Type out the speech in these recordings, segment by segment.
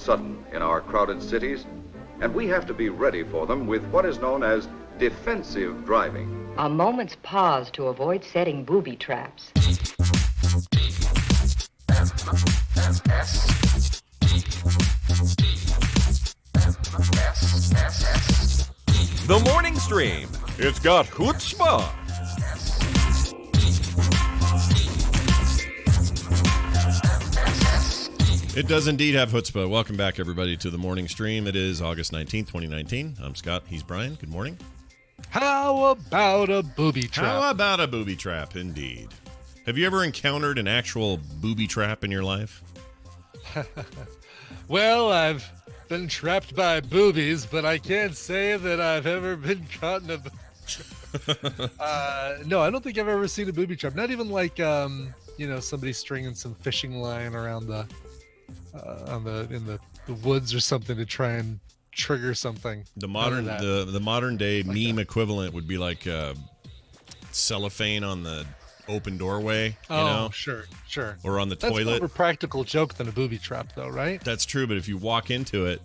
sudden in our crowded cities, and we have to be ready for them with what is known as defensive driving. A moment's pause to avoid setting booby traps. The Morning Stream. It's got chutzpah. It does indeed have chutzpah. Welcome back, everybody, to the Morning Stream. It is August 19th, 2019. I'm Scott. He's Brian. Good morning. How about a booby trap? How about a booby trap, indeed. Have you ever encountered an actual booby trap in your life? Well, I've been trapped by boobies, but I can't say that I've ever been caught in a booby trap. No, I don't think I've ever seen a booby trap. Not even like, somebody stringing some fishing line around in the woods or something to try and trigger something. The modern day like meme equivalent would be like cellophane on the open doorway. You know? Sure. Or on the That's toilet. That's more of a practical joke than a booby trap, though, right? That's true, but if you walk into it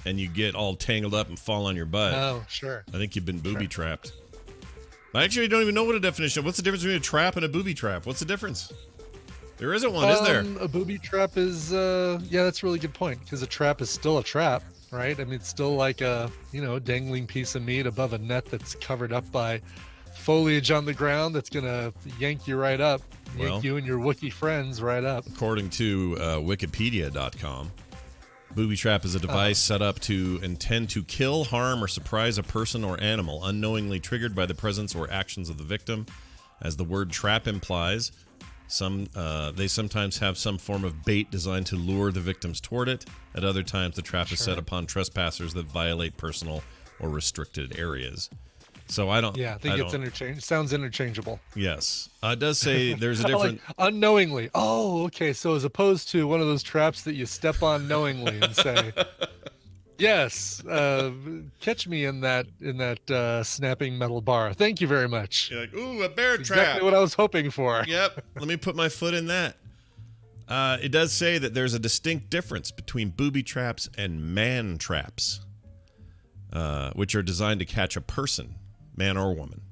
and you get all tangled up and fall on your butt, sure. I think you've been booby trapped. I actually don't even know what a definition. What's the difference between a trap and a booby trap? What's the difference? There isn't one, is there? A booby trap is, that's a really good point, because a trap is still a trap, right? I mean, it's still like a, dangling piece of meat above a net that's covered up by foliage on the ground that's going to yank you right up, yank you and your Wookiee friends right up. According to Wikipedia.com, booby trap is a device set up to intend to kill, harm, or surprise a person or animal, unknowingly triggered by the presence or actions of the victim. As the word trap implies, they sometimes have some form of bait designed to lure the victims toward it. At other times, the trap is set upon trespassers that violate personal or restricted areas. So I don't. Yeah, I think it's interchangeable. Sounds interchangeable. Yes, it does say there's a different. Unknowingly. Oh, okay. So as opposed to one of those traps that you step on knowingly and say, "Yes, catch me in that snapping metal bar. Thank you very much." You're like, ooh, a bear That's trap. Exactly what I was hoping for. Yep. Let me put my foot in that. It does say that there's a distinct difference between booby traps and man traps, which are designed to catch a person, man or woman.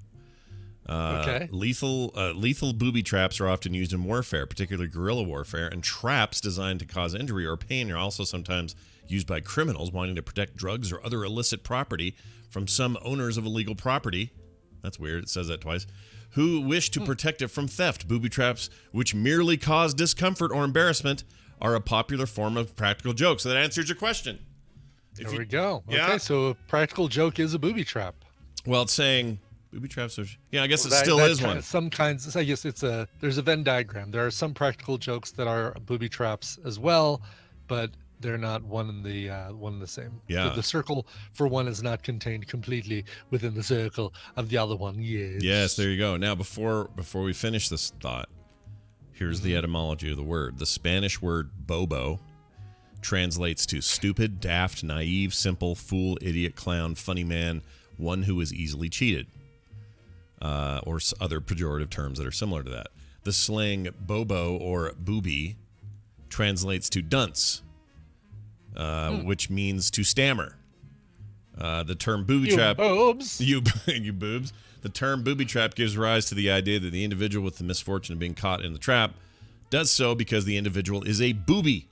Okay. Lethal booby traps are often used in warfare, particularly guerrilla warfare, and traps designed to cause injury or pain are also sometimes used by criminals wanting to protect drugs or other illicit property from some owners of illegal property. That's weird. It says that twice. Who wish to protect it from theft. Booby traps, which merely cause discomfort or embarrassment, are a popular form of practical joke. So that answers your question. There we go. Yeah. Okay, so a practical joke is a booby trap. Well, it's saying booby traps are... Yeah, I guess it still is one. Some kinds... I guess there's a Venn diagram. There are some practical jokes that are booby traps as well, but they're not one and the same. Yeah. The circle for one is not contained completely within the circle of the other one. Yes, there you go. Now, before we finish this thought, here's the etymology of the word. The Spanish word bobo translates to stupid, daft, naive, simple, fool, idiot, clown, funny man, one who is easily cheated, or other pejorative terms that are similar to that. The slang bobo or booby translates to dunce, which means to stammer. The term booby trap... Boobs. You boobs. The term booby trap gives rise to the idea that the individual with the misfortune of being caught in the trap does so because the individual is a booby.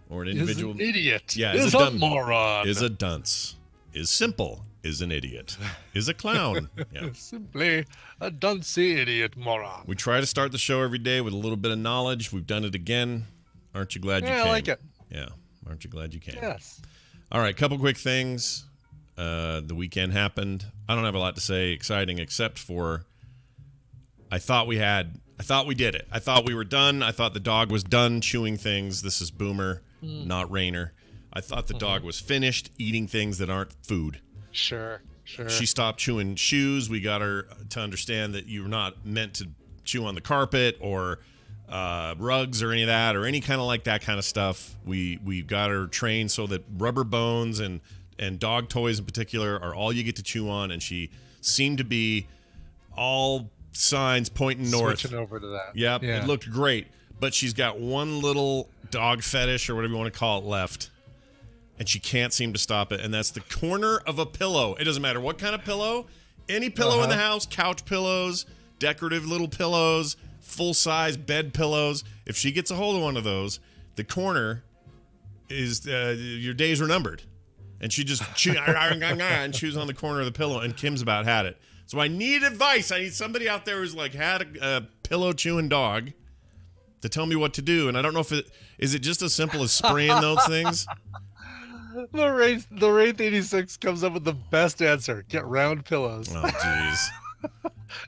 Or an individual... Is an idiot. Yeah, is a moron. Is a dunce. Is simple. Is an idiot. Is a clown. Yeah. Simply a duncy idiot moron. We try to start the show every day with a little bit of knowledge. We've done it again. Aren't you glad you came? I like it. Yeah. Aren't you glad you came? Yes. All right, couple quick things. The weekend happened. I don't have a lot to say exciting except for I thought we did it. I thought we were done. I thought the dog was done chewing things. This is Boomer, not Rainer. I thought the dog was finished eating things that aren't food. Sure. She stopped chewing shoes. We got her to understand that you're not meant to chew on the carpet or rugs or any of that or any kind of like that kind of stuff. We got her trained so that rubber bones and dog toys in particular are all you get to chew on, and she seemed to be all signs pointing north. Switching over to that. Yep, yeah. It looked great. but she's got one little dog fetish or whatever you want to call it left, and she can't seem to stop it, and that's the corner of a pillow. It doesn't matter what kind of pillow, any pillow in the house, couch pillows, decorative little pillows, full-size bed pillows. If she gets a hold of one of those, the corner is your days are numbered. And she just and chews on the corner of the pillow, and Kim's about had it. So I need advice. I need somebody out there who's like had a pillow chewing dog to tell me what to do. And I don't know if is it just as simple as spraying those things. The Wraith 86 comes up with the best answer. Get round pillows. Oh, jeez.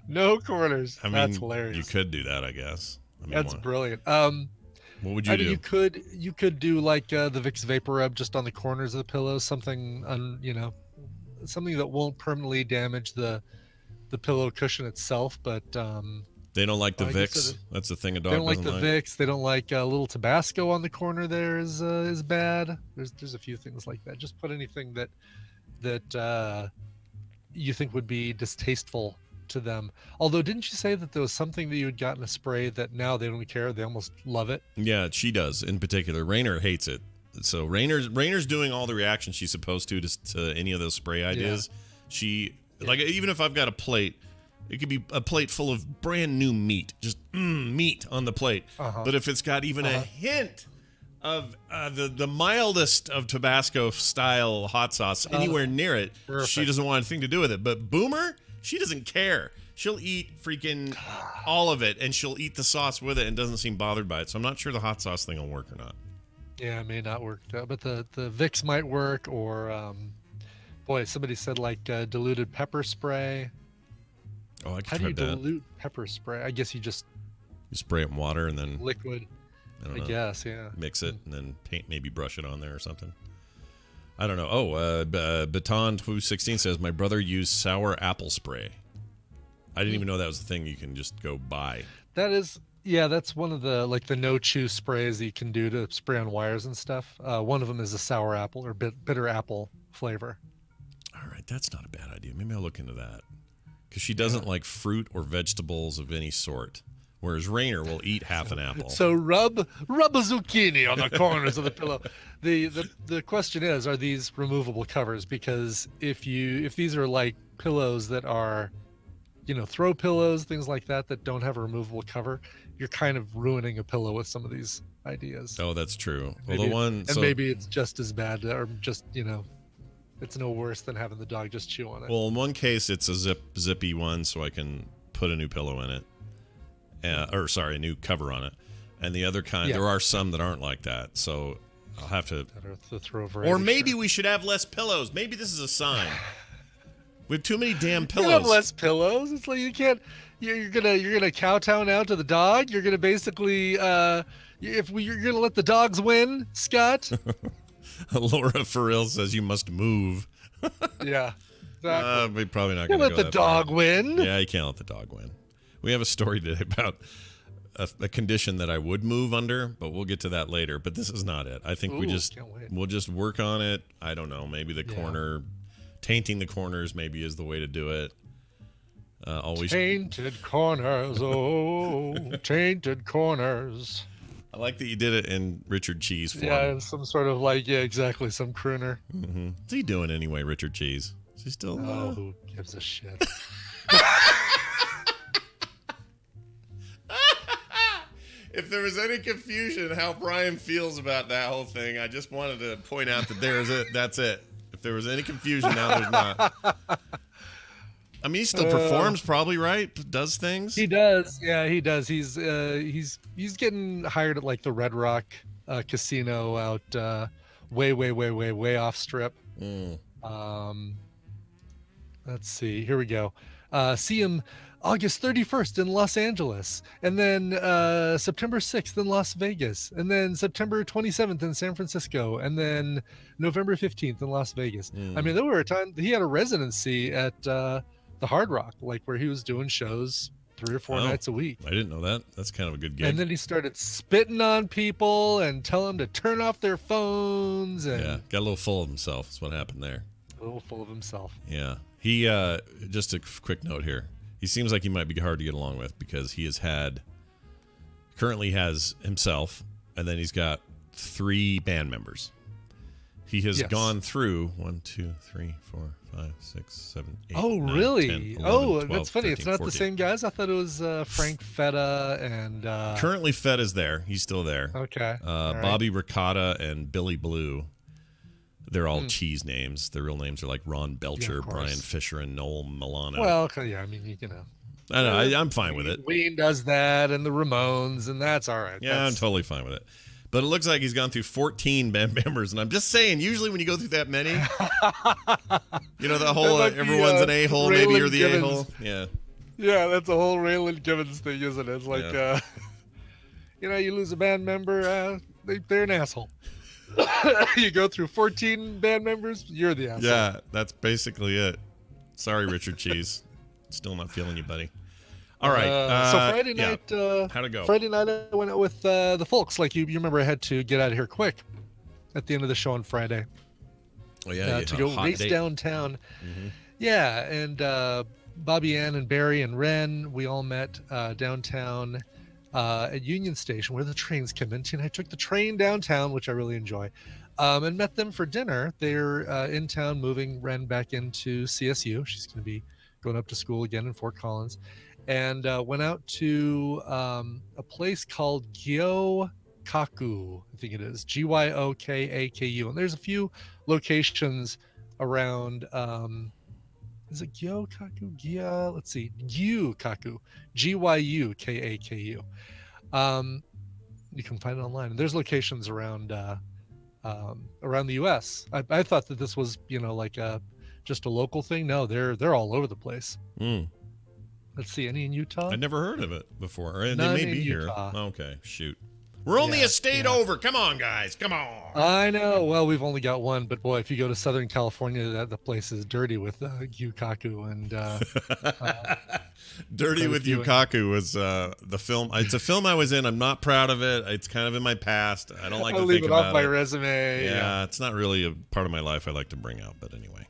No corners. I mean, that's hilarious. You could do that, I guess. I mean, that's brilliant. What would you do? You could do like the Vicks Vapor Rub just on the corners of the pillows, something something that won't permanently damage the pillow cushion itself. But they don't like the Vicks. That's the thing a dog doesn't like. They don't the like Vicks. They don't like a little Tabasco on the corner. There is bad. There's a few things like that. Just put anything that you think would be distasteful to them. Although, didn't you say that there was something that you had gotten a spray that now they don't care? They almost love it. Yeah, she does. In particular, Rainer hates it. So Rainer's doing all the reactions she's supposed to any of those spray ideas. Yeah. She like even if I've got a plate, it could be a plate full of brand new meat, just meat on the plate. But if it's got even a hint of the mildest of Tabasco style hot sauce anywhere near it, she doesn't want anything to do with it. But Boomer, she doesn't care. She'll eat freaking all of it, and she'll eat the sauce with it and doesn't seem bothered by it. So I'm not sure the hot sauce thing will work or not. Yeah, it may not work. But the Vicks might work, or somebody said like diluted pepper spray. Oh, I could How do you that. dilute pepper spray? I guess you spray it in water and then liquid. I guess, yeah. Mix it and then maybe brush it on there or something. I don't know. Oh, Baton 216 says, my brother used sour apple spray. I didn't even know that was a thing you can just go buy. That's one of the like the no chew sprays that you can do to spray on wires and stuff. One of them is a sour apple or bitter apple flavor. All right, that's not a bad idea. Maybe I'll look into that. Because she doesn't like fruit or vegetables of any sort. Whereas Rainer will eat half an apple. So rub a zucchini on the corners of the pillow. The question is, are these removable covers? Because if these are like pillows that are, throw pillows, things like that don't have a removable cover, you're kind of ruining a pillow with some of these ideas. Oh, that's true. Maybe it's just as bad, or just it's no worse than having the dog just chew on it. Well, in one case, it's a zippy one, so I can put a new pillow in it. A new cover on it. And the other kind, there are some that aren't like that. So I'll have to throw over. Or maybe we should have less pillows. Maybe this is a sign. We have too many damn pillows. You have less pillows. It's like you can't. You're gonna kowtow now to the dog. You're gonna basically you're gonna let the dogs win, Scott. Laura for real says you must move. Yeah, exactly. We're probably not going to let the dog win. Yeah, you can't let the dog win. We have a story today about a condition that I would move under, but we'll get to that later. But this is not it. I think we'll just work on it. I don't know. Maybe the corner, tainting the corners, maybe is the way to do it. Always tainted corners. Oh, tainted corners. I like that you did it in Richard Cheese form. Yeah, in some sort of exactly, some crooner. Mm-hmm. What's he doing anyway, Richard Cheese? Is he still? Oh, who gives a shit? If there was any confusion how Brian feels about that whole thing, I just wanted to point out that that's it. If there was any confusion, now there's not. I mean, he still performs, probably, right? Does things? He does. Yeah, he does. He's getting hired at like the Red Rock casino out way off strip. Let's see. Here we go. See him August 31st in Los Angeles, and then September 6th in Las Vegas, and then September 27th in San Francisco, and then November 15th in Las Vegas. I mean, there were a time he had a residency at the Hard Rock, like where he was doing shows 3 or 4 nights a week. I didn't know that. That's kind of a good gig. And then he started spitting on people and telling them to turn off their phones. And got a little full of himself. That's what happened there. A little full of himself. Yeah. He, just a quick note here. He seems like he might be hard to get along with because he has had currently has himself, and then he's got 3 band members. He has gone through 1, 2, 3, 4, 5, 6, 7, 8. Oh, 9, really? 10, 11, 12, That's funny. 13, It's not 14. the same guys. I thought it was Frank Fetta and. Currently, Fed is there. He's still there. Okay. All right. Bobby Ricotta and Billy Blue. They're all cheese names. Their real names are like Ron Belcher, Brian Fisher, and Noel Milano. Well, yeah, I mean, you know. I know. I'm fine with it. Ween does that, and the Ramones, and that's all right. Yeah, I'm totally fine with it. But it looks like he's gone through 14 band members, and I'm just saying, usually when you go through that many, the whole everyone's an a-hole, maybe you're the a-hole. Yeah. Yeah, that's a whole Raylan Givens thing, isn't it? It's like, you lose a band member, they're an asshole. You go through 14 band members, you're the asshole. Yeah, that's basically it. Sorry, Richard Cheese. Still not feeling you, buddy. All right. So Friday night, how'd it go? Friday night I went out with the folks. Like you remember, I had to get out of here quick at the end of the show on Friday. Oh yeah, to go race downtown. Mm-hmm. Yeah, and Bobby Ann and Barry and Ren, we all met downtown at Union Station where the trains come in. And I took the train downtown, which I really enjoy, and met them for dinner. They're in town, moving Ren back into CSU. She's going to be going up to school again in Fort Collins. And went out to a place called Gyokaku, I think it is, Gyokaku. And there's a few locations around, is it Gyokaku? Let's see, Gyukaku, Gyukaku. You can find it online. And there's locations around the U.S. I thought that this was, like just a local thing. No, they're all over the place. Let's see, any in Utah? I'd never heard of it before. They None may in be Utah. Here. Okay, shoot. We're only a state over. Come on, guys. Come on. I know. Well, we've only got one, but boy, if you go to Southern California, the place is dirty with Gyukaku and Dirty with Yukaku was the film. It's a film I was in. I'm not proud of it. It's kind of in my past. I don't like to think about it. I'll leave it off my resume. Yeah, it's not really a part of my life I like to bring out, but anyway.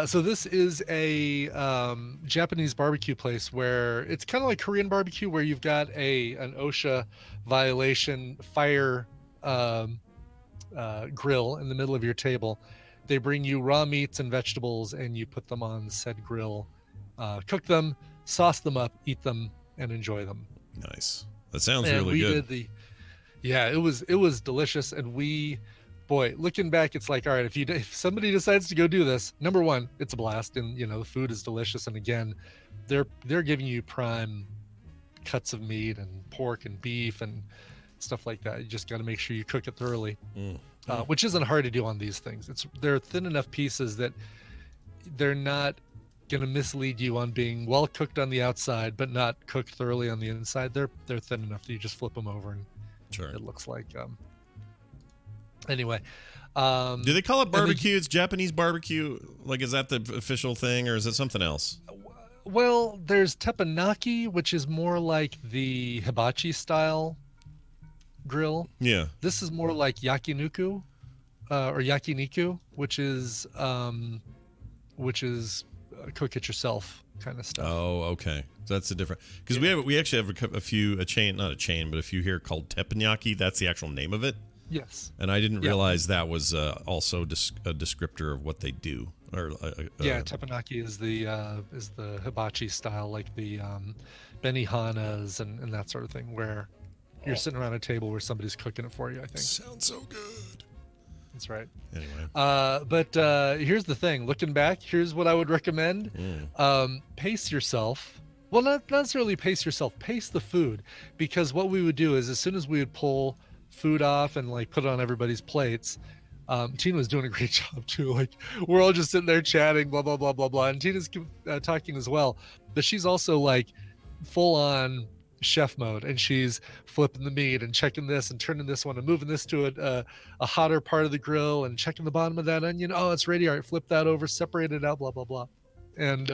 So this is a Japanese barbecue place where it's kind of like Korean barbecue, where you've got an OSHA violation fire grill in the middle of your table. They bring you raw meats and vegetables, and you put them on said grill, cook them, sauce them up, eat them, and enjoy them. Nice. That sounds really good. It was delicious, and boy, looking back, it's like, all right, if somebody decides to go do this, number one, it's a blast, and the food is delicious, and again, they're giving you prime cuts of meat and pork and beef and stuff like that. You just got to make sure you cook it thoroughly, which isn't hard to do on these things. They're thin enough pieces that they're not going to mislead you on being well cooked on the outside, but not cooked thoroughly on the inside. They're thin enough that you just flip them over, and it looks like. Anyway, do they call it barbecue? It's Japanese barbecue. Like, is that the official thing, or is it something else? Well, there's teppanyaki, which is more like the hibachi style grill. Yeah. This is more like yakiniku, or yakiniku, which is cook it yourself kind of stuff. Oh, okay. That's a different, because we actually have a few not a chain, but a few here called teppanyaki. That's the actual name of it. Yes. And I didn't realize that was also a descriptor of what they do. Teppanyaki is the hibachi style, like the benihanas and that sort of thing, where you're sitting around a table where somebody's cooking it for you, I think. Sounds so good. That's right. Anyway. But here's the thing. Looking back, here's what I would recommend. Pace yourself. Well, not necessarily pace yourself. Pace the food. Because what we would do is, as soon as we would pull food off and like put it on everybody's plates, Tina was doing a great job too. Like, we're all just sitting there chatting, blah blah blah blah blah, and Tina's talking as well, but she's also like full on chef mode, and she's flipping the meat and checking this and turning this one and moving this to a hotter part of the grill and checking the bottom of that onion. Oh, it's ready. All right, flip that over, separate it out, blah blah blah. And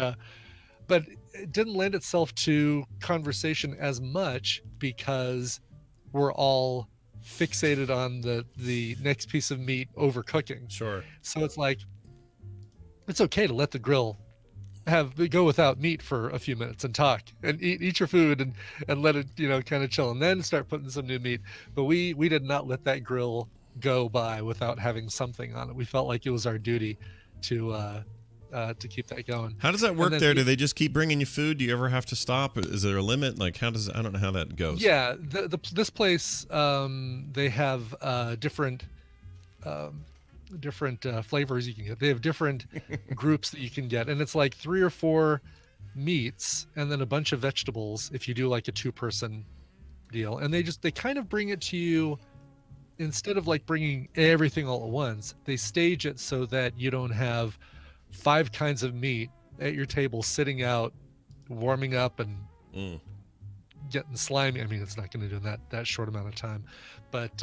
but it didn't lend itself to conversation as much because we're all fixated on the next piece of meat overcooking. Sure. So it's like, it's okay to let the grill go without meat for a few minutes and talk and eat your food and let it, kind of chill, and then start putting some new meat. But we did not let that grill go by without having something on it. We felt like it was our duty to keep that going. How does that work there? Do they just keep bringing you food? Do you ever have to stop? Is there a limit? Like, I don't know how that goes. Yeah, this place, they have different flavors you can get. They have different groups that you can get, and it's like 3 or 4 meats and then a bunch of vegetables if you do like a 2-person deal. And they kind of bring it to you, instead of like bringing everything all at once, they stage it so that you don't have 5 kinds of meat at your table sitting out, warming up and getting slimy. I mean, it's not going to do that short amount of time, but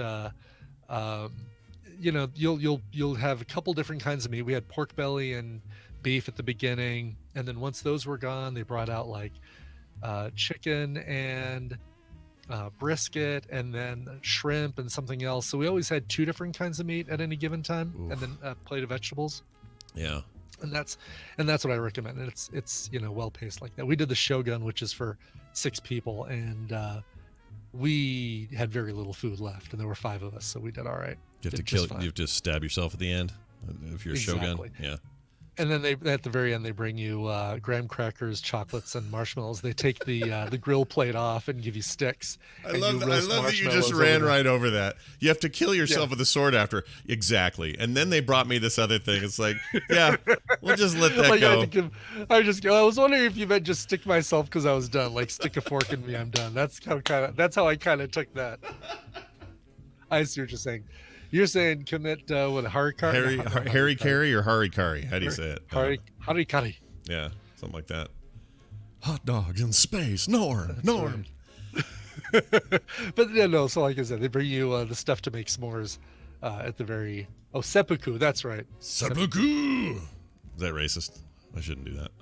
you'll have a couple different kinds of meat. We had pork belly and beef at the beginning, and then once those were gone, they brought out like chicken and brisket, and then shrimp and something else. So we always had 2 different kinds of meat at any given time. Oof. And then a plate of vegetables. Yeah. And that's what I recommend. And it's well paced like that. We did the Shogun, which is for 6 people, and we had very little food left, and there were 5 of us, so we did all right. You have to stab yourself at the end if you're a Shogun. Yeah. And then at the very end, they bring you graham crackers, chocolates, and marshmallows. They take the grill plate off and give you sticks. I love that you just ran right over that. You have to kill yourself with a sword after. Exactly. And then they brought me this other thing. It's like, yeah, we'll just let that go. I was wondering if you meant just stick myself because I was done. Like, stick a fork in me, I'm done. That's how I kind of took that. I see what you're saying. You're saying commit harikari? Harikari or harikari? How do you say it? Harikari. Yeah, something like that. Hot dogs in space. Norm. But yeah, no. So like I said, they bring you the stuff to make s'mores at the very. Oh, seppuku. That's right. Seppuku. Is that racist? I shouldn't do that.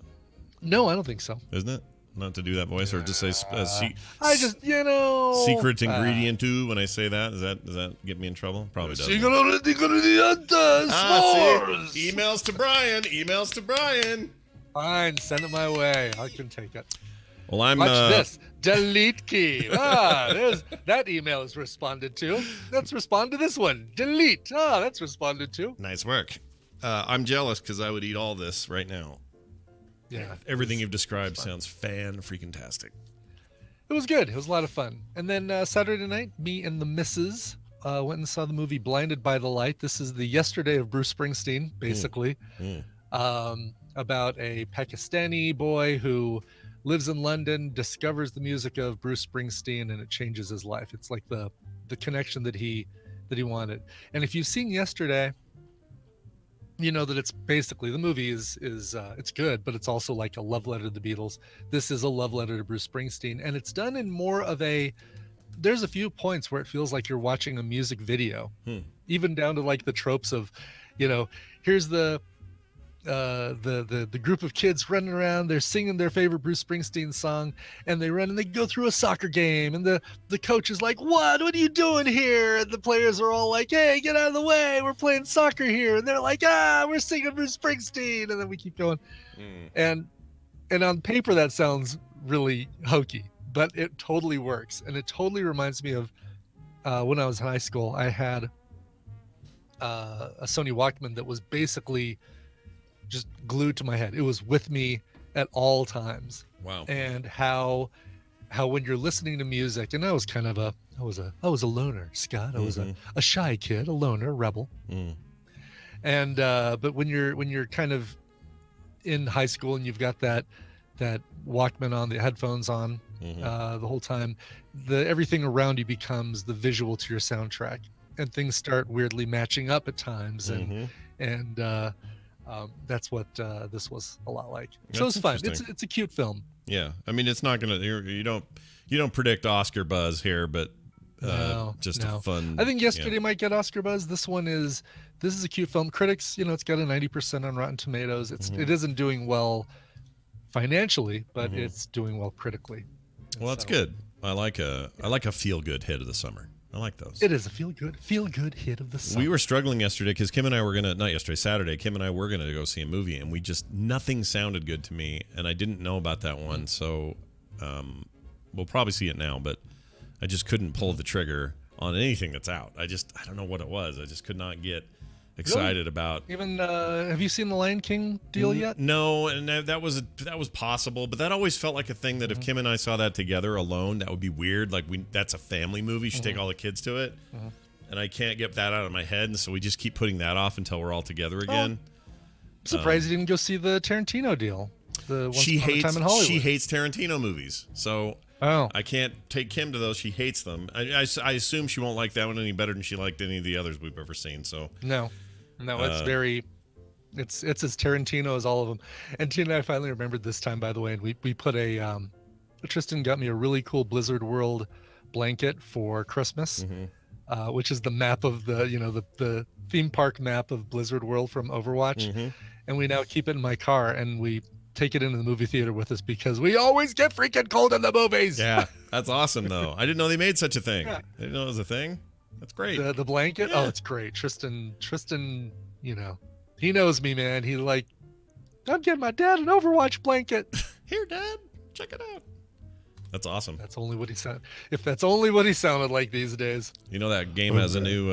No, I don't think so. Isn't it? Not to do that voice, or just say I just secret ingredient too. When I say that, does that get me in trouble? Probably does. Emails to Brian. Fine, send it my way. I can take it. Well, I'm watch this. Delete key. There's that email is responded to. Let's respond to this one. Delete. That's responded to. Nice work. I'm jealous because I would eat all this right now. Yeah, everything you've described sounds fan-freaking-tastic. It was good. It was a lot of fun. And then Saturday night, me and the missus went and saw the movie Blinded by the Light. This is the yesterday of Bruce Springsteen, basically, about a Pakistani boy who lives in London, discovers the music of Bruce Springsteen, and it changes his life. It's like the connection that he wanted. And if you've seen Yesterday, you know that it's basically, the movie is it's good, but it's also like a love letter to the Beatles. This is a love letter to Bruce Springsteen, and it's done in more of there's a few points where it feels like you're watching a music video, even down to like the tropes of, here's the group of kids running around, they're singing their favorite Bruce Springsteen song, and they run and they go through a soccer game, and the coach is like, what are you doing here? And the players are all like, hey, get out of the way, we're playing soccer here. And they're like, we're singing Bruce Springsteen. And then we keep going. And on paper that sounds really hokey, but it totally works. And it totally reminds me of when I was in high school. I had a Sony Walkman that was basically just glued to my head. It was with me at all times. Wow. And how when you're listening to music, and I was a loner, Scott. I was a shy kid, a loner, rebel. And but when you're kind of in high school and you've got that Walkman on, the headphones on the whole time, everything around you becomes the visual to your soundtrack, and things start weirdly matching up at times, and that's what this was a lot like. So it's fun. It's a cute film. Yeah, I mean, it's not gonna. You don't predict Oscar buzz here, but a fun. I think Yesterday might get Oscar buzz. This is a cute film. Critics, it's got a 90% on Rotten Tomatoes. It isn't doing well financially, but it's doing well critically. Well, that's good. I like a feel good hit of the summer. I like those. It is a feel good hit of the summer. We were struggling yesterday because Kim and I were not yesterday, Saturday. Kim and I were gonna go see a movie, and nothing sounded good to me, and I didn't know about that one, so we'll probably see it now, but I just couldn't pull the trigger on anything that's out. I don't know what it was. I just could not get excited about. Even have you seen the Lion King deal yet? No, and that was possible, but that always felt like a thing that if Kim and I saw that together alone, that would be weird. Like that's a family movie. You should take all the kids to it, and I can't get that out of my head, and so we just keep putting that off until we're all together again. I'm surprised you didn't go see the Tarantino deal. The Once Upon a Time in Hollywood. She hates Tarantino movies, so I can't take Kim to those. She hates them. I assume she won't like that one any better than she liked any of the others we've ever seen. So no, it's very, it's as Tarantino as all of them. And Tina and I finally remembered this time, by the way, and we put Tristan got me a really cool Blizzard World blanket for Christmas, which is the map of the theme park map of Blizzard World from Overwatch, and we now keep it in my car, and we take it into the movie theater with us because we always get freaking cold in the movies. Yeah, that's awesome though. I didn't know they made such a thing. I didn't know it was a thing. That's great. The blanket, oh, it's great. Tristan, he knows me, man. He like, I'm getting my dad an Overwatch blanket. Here, Dad, check it out. That's awesome. That's only what he sounded. If that's only what he sounded like these days. You know that game has a new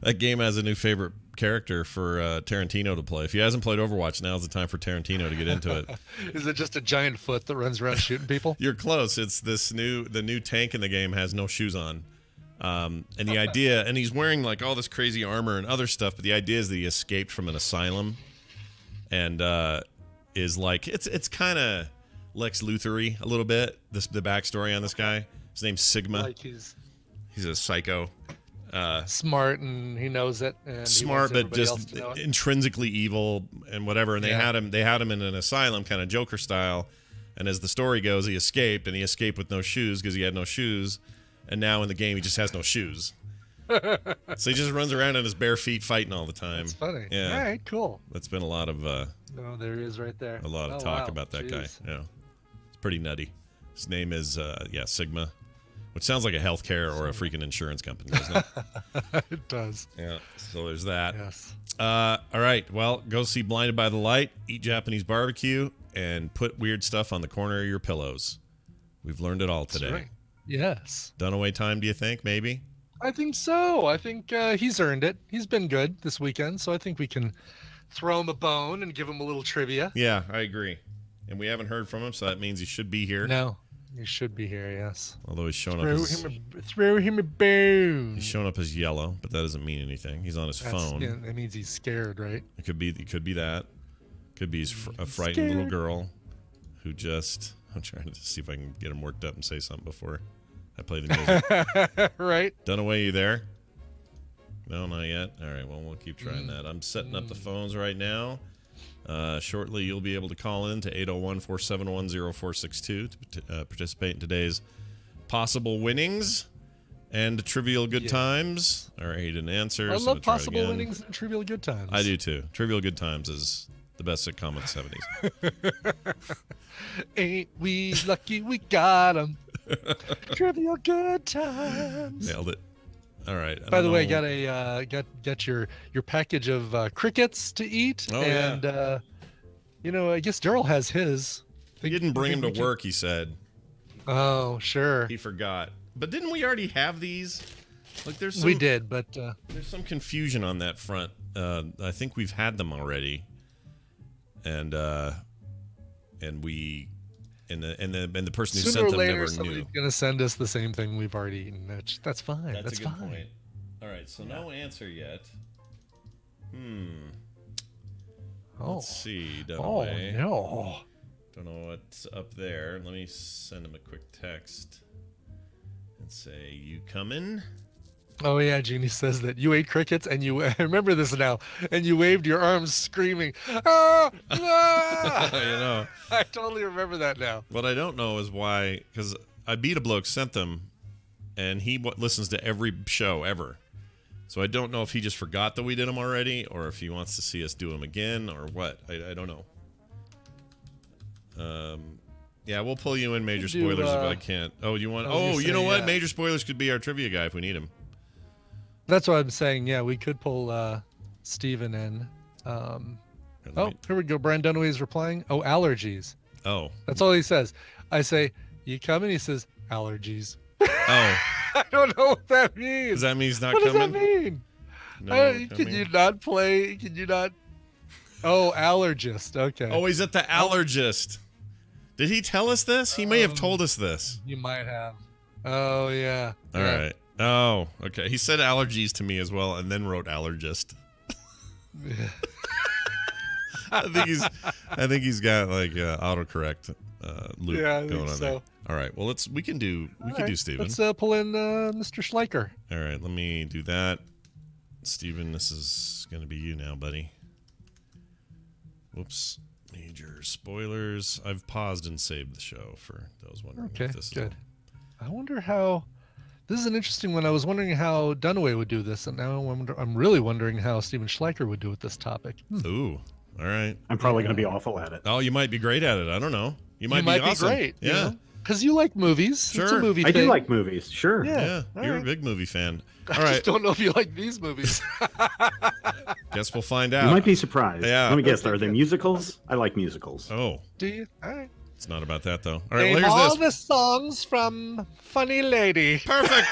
that game has a new favorite character for Tarantino to play. If he hasn't played Overwatch, now's the time for Tarantino to get into it. Is it just a giant foot that runs around shooting people? You're close. It's the new tank in the game has no shoes on. And the idea, and he's wearing like all this crazy armor and other stuff, but the idea is that he escaped from an asylum and is like, it's kind of Lex Luthor-y a little bit, the backstory on this guy. His name's Sigma. Like he's a psycho. Smart, and he knows it. And smart, but just intrinsically evil and whatever. And they had him in an asylum, kind of Joker style. And as the story goes, he escaped, and he escaped with no shoes because he had no shoes. And now in the game, he just has no shoes. So he just runs around on his bare feet fighting all the time. That's funny. Yeah. All right, cool. That's been a lot of there he is right there. A lot of talk about that guy. Yeah, it's pretty nutty. His name is Sigma, which sounds like a healthcare or a freaking insurance company, doesn't it? It does. Yeah. So there's that. Yes. All right. Well, go see Blinded by the Light, eat Japanese barbecue, and put weird stuff on the corner of your pillows. We've learned it all today. That's right. Yes. Dunaway time, do you think? Maybe? I think so. I think he's earned it. He's been good this weekend, so I think we can throw him a bone and give him a little trivia. Yeah, I agree. And we haven't heard from him, so that means he should be here. No, he should be here, yes. Although he's showing Throw him a bone. He's showing up as yellow, but that doesn't mean anything. He's on his phone. Yeah, that means he's scared, right? It could be that. Could be a frightened little girl who just... I'm trying to see if I can get him worked up and say something before I play the music. Right. Dunaway, you there? No, not yet. All right, well, we'll keep trying that. I'm setting up the phones right now. Shortly, you'll be able to call in to 801-471-0462 to participate in today's possible winnings and trivial good times. All right, he didn't answer. I love possible winnings and trivial good times. I do, too. Trivial good times is the best sitcom of the 70s. Ain't we lucky we got 'em. Trivial good times. Nailed it. All right. By the way, got your package of crickets to eat, and I guess Daryl has his. He didn't bring him to work. He said. Oh, sure. He forgot. But didn't we already have these? Like we did, but there's some confusion on that front. I think we've had them already, and the person who sent them never knew. Somebody's gonna send us the same thing we've already eaten. That's fine. That's a good fine. Point. All right, so no answer yet. Let's see. Dunaway. Oh no. Don't know what's up there. Let me send him a quick text and say, "You coming?" Oh yeah, Jeannie says that you ate crickets and I remember this now, and you waved your arms screaming, "Ah! Ah!" I totally remember that now. What I don't know is why, because I beat a bloke, sent them, and he listens to every show ever. So I don't know if he just forgot that we did them already, or if he wants to see us do them again, or what. I don't know. Yeah, we'll pull you in major Do, spoilers if I can't. Oh, you want? I was gonna Oh, you say, know what? yeah. Major spoilers could be our trivia guy if we need him. That's what I'm saying. Yeah, we could pull Steven in. Here we go. Brian Dunaway's replying. Oh, allergies. Oh. That's all he says. I say, you coming? He says, allergies. Oh. I don't know what that means. Does that mean he's not what coming? What does that mean? No, can you not play? Can you not? Oh, allergist. Okay. Oh, he's at the allergist. Did he tell us this? He may have told us this. You might have. Oh, yeah. All right. Oh, okay. He said allergies to me as well, and then wrote allergist. I think he's got like autocorrect loop going on there. All right. Well, we can do Steven. Let's pull in Mr. Schleicher. All right. Let me do that. Steven, this is going to be you now, buddy. Whoops. Major spoilers. I've paused and saved the show for those wondering if this is good. I wonder how. This is an interesting one. I was wondering how Dunaway would do this, and now I'm really wondering how Steven Schleicher would do with this topic. Ooh. All right. I'm probably going to be awful at it. Oh, you might be great at it. I don't know. You might be awesome. Great. Yeah. Because you like movies. Sure. It's a movie I thing. do like movies. Sure. Yeah. You're right. a big movie fan. All I right. just don't know if you like these movies. Guess we'll find out. You might be surprised. Yeah. Let me guess. Are they musicals? I like musicals. Oh. Do you? All right. It's not about that, though. All right. Name Well, here's all this. the songs from Funny Lady. Perfect.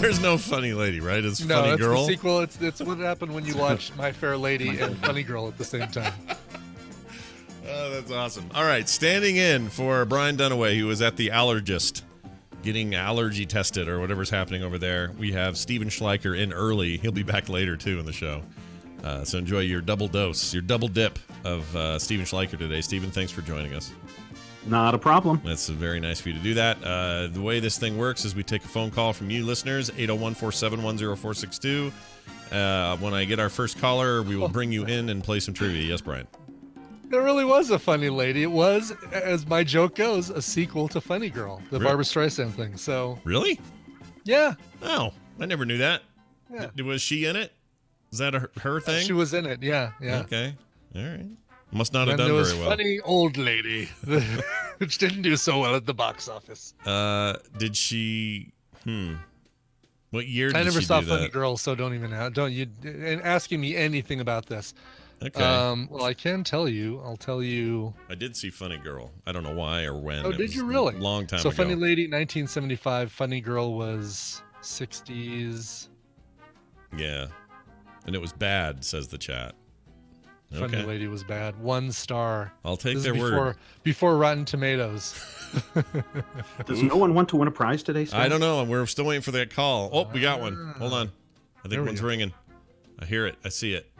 There's no Funny Lady, right? It's Funny it's Girl. the sequel. It's what happened when you watch My Fair Lady and Funny Girl at the same time. Oh, that's awesome. All right, standing in for Brian Dunaway, who was at the allergist getting allergy tested or whatever's happening over there. We have Steven Schleicher in early. He'll be back later, too, in the show. So enjoy your double dose, your double dip of Steven Schleicher today. Steven, thanks for joining us. Not a problem. That's very nice for you to do that. The way this thing works is we take a phone call from you listeners, 801-471-0462. When I get our first caller, we will bring you in and play some trivia. Yes, Brian? There really was a Funny Lady. It was, as my joke goes, a sequel to Funny Girl, the Barbra Streisand thing. So Really? yeah. Oh, I never knew that. Yeah. Was she in it? Is that her thing? She was in it. Yeah. Okay. All right. Must not have And done there was very well. Funny Old Lady, which didn't do so well at the box office. Did she? What year did I never she saw do Funny that? Girl, so don't and asking me anything about this. Okay. Well, I can tell you. I'll tell you. I did see Funny Girl. I don't know why or when. Oh, It did was you really? A long time So ago. Funny Lady, 1975. Funny Girl was 60s. Yeah. And it was bad, says the chat. Funny Okay. Lady was bad. 1 star. I'll take This their is word. before Rotten Tomatoes. Does no one want to win a prize today, Scott? I don't know. We're still waiting for that call. Oh, we got one. Hold on. I There think we one's go. ringing. I hear it. I see it.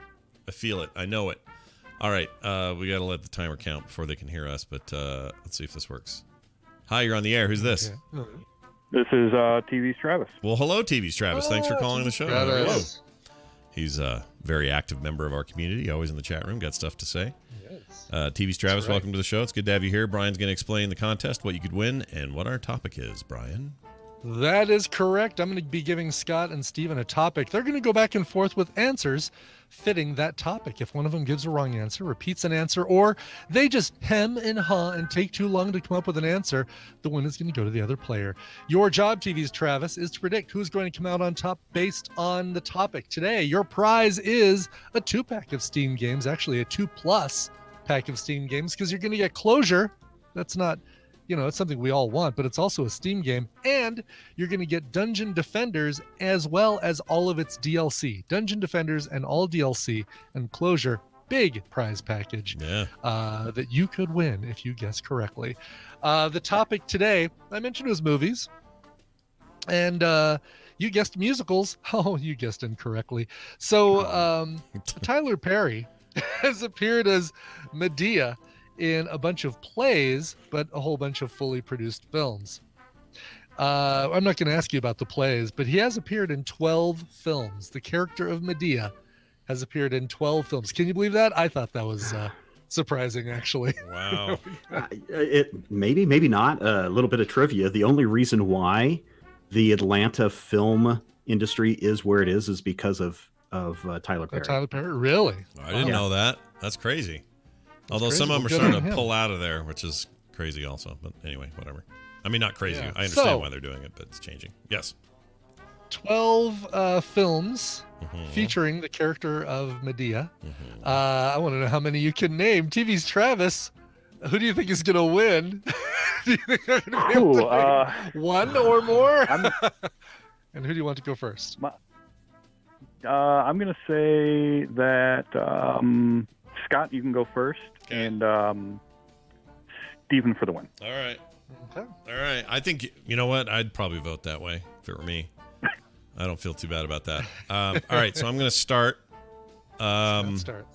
I feel it. I know it. All right. We got to let the timer count before they can hear us, but let's see if this works. Hi, you're on the air. Who's this? Okay. This is TV's Travis. Well, hello, TV's Travis. Thanks for calling the show. Travis. He's a very active member of our community, always in the chat room, got stuff to say. Yes. TV's Travis, right. welcome to the show. It's good to have you here. Brian's going to explain the contest, what you could win, and what our topic is. Brian? That is correct. I'm going to be giving Scott and Steven a topic. They're going to go back and forth with answers fitting that topic. If one of them gives a wrong answer, repeats an answer, or they just hem and haw and take too long to come up with an answer, the win is going to go to the other player. Your job, TV's Travis, is to predict who's going to come out on top based on the topic. Today, your prize is a 2-pack of Steam games, actually a 2+ pack of Steam games, because you're going to get Closure. That's not... it's something we all want, but it's also a Steam game. And you're going to get Dungeon Defenders as well as all of its DLC. Dungeon Defenders and all DLC and Closure, big prize package that you could win if you guess correctly. The topic today, I mentioned, was movies. And you guessed musicals. Oh, you guessed incorrectly. So Tyler Perry has appeared as Madea in a bunch of plays, but a whole bunch of fully produced films. I'm not going to ask you about the plays, but he has appeared in 12 films. The character of Madea has appeared in 12 films. Can you believe that? I thought that was surprising, actually. Wow. Maybe not. A little bit of trivia. The only reason why the Atlanta film industry is where it is because of of Tyler Perry. Tyler Perry, really? I didn't know that. That's crazy. Although some of them are Good starting on to him. pull out of there, which is crazy also. But anyway, whatever. I mean, not crazy. Yeah. I understand So- why they're doing it, but it's changing. Yes. 12 films featuring the character of Madea. I want to know how many you can name. TV's Travis, who do you think is going to win? Do you think they're going to be able to name one or more? And who do you want to go first? I'm going to say that Scott, you can go first, and Steven for the win. All right. Okay. All right. I think, you know what? I'd probably vote that way if it were me. I don't feel too bad about that. All right. So I'm going to start. Start.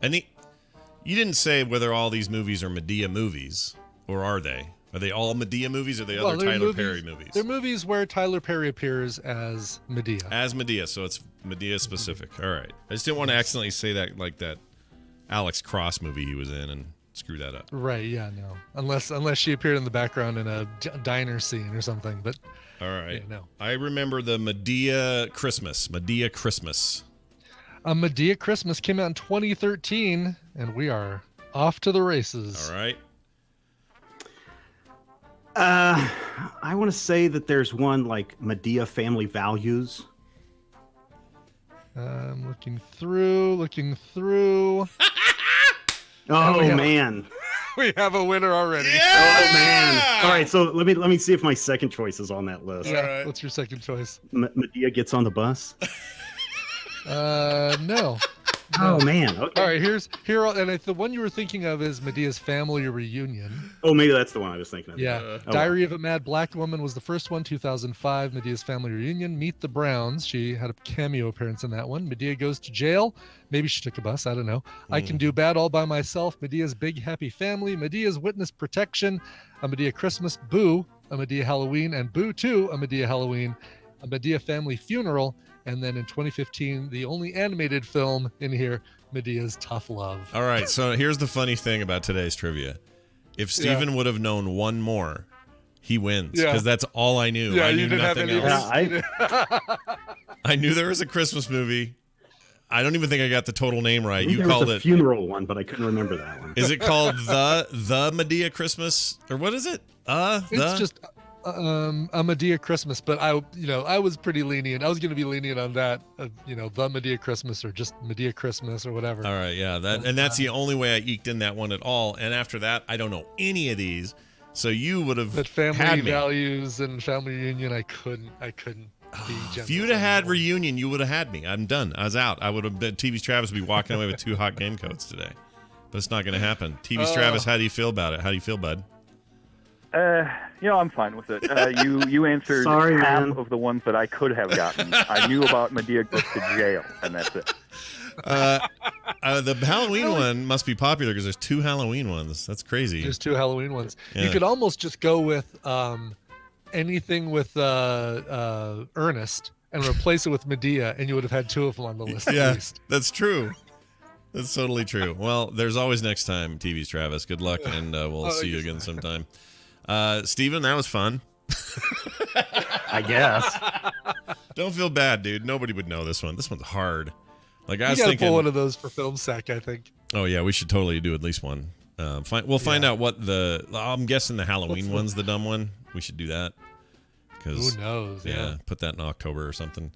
And you didn't say whether all these movies are Madea movies, or are they? Are they all Madea movies, or are they other they're Tyler Perry movies? They're movies where Tyler Perry appears as Madea. As Madea, so it's Madea specific. All right. I just didn't want to accidentally say that like that Alex Cross movie he was in and screw that up. Right, yeah, no. Unless she appeared in the background in a diner scene or something, but All right. yeah, no. I remember the Madea Christmas. Madea Christmas. Madea Christmas came out in 2013, and we are off to the races. All right. I want to say that there's one like Madea Family Values. I'm looking through. Oh man. We have a winner already. Oh man. All right, so let me see if my second choice is on that list. Yeah. All right. What's your second choice? Madea Gets on the Bus. No. Oh man. Okay. All right, the one you were thinking of is Medea's Family Reunion. Oh, maybe that's the one I was thinking of. Yeah. Oh, Diary of a Mad Black Woman was the first one, 2005. Medea's Family Reunion. Meet the Browns. She had a cameo appearance in that one. Medea Goes to Jail. Maybe she took a bus. I don't know. I Can Do Bad All by Myself. Medea's Big Happy Family. Medea's Witness Protection. A Madea Christmas. Boo. A Madea Halloween. And Boo 2. A Madea Halloween. A Madea Family Funeral. And then in 2015, the only animated film in here, Medea's Tough Love. All right. So here's the funny thing about today's trivia. If Steven would have known one more, he wins. Because that's all I knew. Yeah, I you knew didn't have nothing any. else. I knew there was a Christmas movie. I don't even think I got the total name right. You there called was a it funeral one, but I couldn't remember that one. Is it called the Madea Christmas, or what is it? It's just a Madea Christmas, but I was pretty lenient. I was going to be lenient on that, the Madea Christmas or just Madea Christmas or whatever. All right, yeah, that's the only way I eked in that one at all. And after that, I don't know any of these. So you would have But Family had me. Values and Family Reunion, I couldn't be generous. If you'd have had Reunion, you would have had me. I'm done. I was out. I would have been. TV's Travis would be walking away with 2 hot game codes today. But it's not going to happen. TV's Travis, how do you feel about it? How do you feel, bud? I'm fine with it. You answered Sorry, half man. of the ones that I could have gotten. I knew about Madea Goes to Jail, and that's it. The Halloween one must be popular because there's 2 Halloween ones. That's crazy. There's 2 Halloween ones. Yeah. You could almost just go with anything with Ernest and replace it with Madea, and you would have had 2 of them on the list at Yeah, least. that's true. That's totally true. Well, there's always next time, TV's Travis. Good luck, and we'll see you again sometime. Steven, that was fun. I guess. Don't feel bad, dude. Nobody would know this one. This one's hard. Like I You was got to thinking. pull one of those for Film Sack, I think. Oh yeah, we should totally do at least one. We'll find out what I'm guessing the Halloween one's the dumb one. We should do that. Who knows? Yeah, put that in October or something.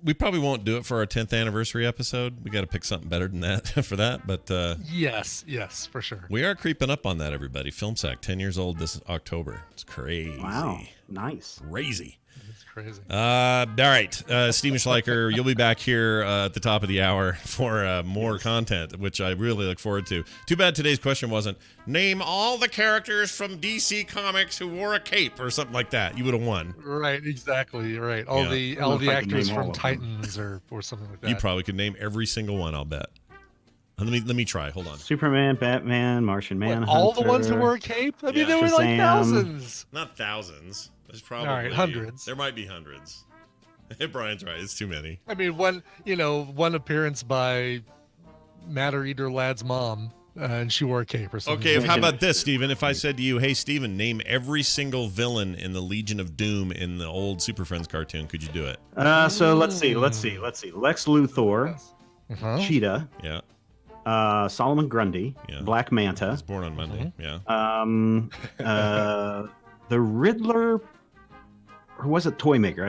We probably won't do it for our 10th anniversary episode. We got to pick something better than that for that. But Yes, for sure. we are creeping up on that, everybody. Film Sack, 10 years old this October. It's crazy. Wow. Nice. Crazy. It's crazy. All right, Steven Schleicher, you'll be back here at the top of the hour for more content, which I really look forward to. Too bad today's question wasn't, name all the characters from DC Comics who wore a cape or something like that. You would have won. Right, exactly. Right. All Yeah. the if I can actors name all from of them. Titans or something like that. You probably could name every single one, I'll bet. Let me try. Hold on. Superman, Batman, Martian What, Manhunter. all the ones who wore a cape? I mean, Yeah. there were like Shazam. thousands. Not thousands. There's probably All right, hundreds. There might be hundreds. Brian's right. It's too many. I mean, one appearance by Matter Eater Lad's mom and she wore a cape or something. Okay, how about this, Steven? If I said to you, hey, Steven, name every single villain in the Legion of Doom in the old Super Friends cartoon, could you do it? So let's see. Lex Luthor, Cheetah, Yeah. Solomon Grundy, Yeah. Black Manta, He's born on Monday. Yeah. the Riddler, or was it Toymaker?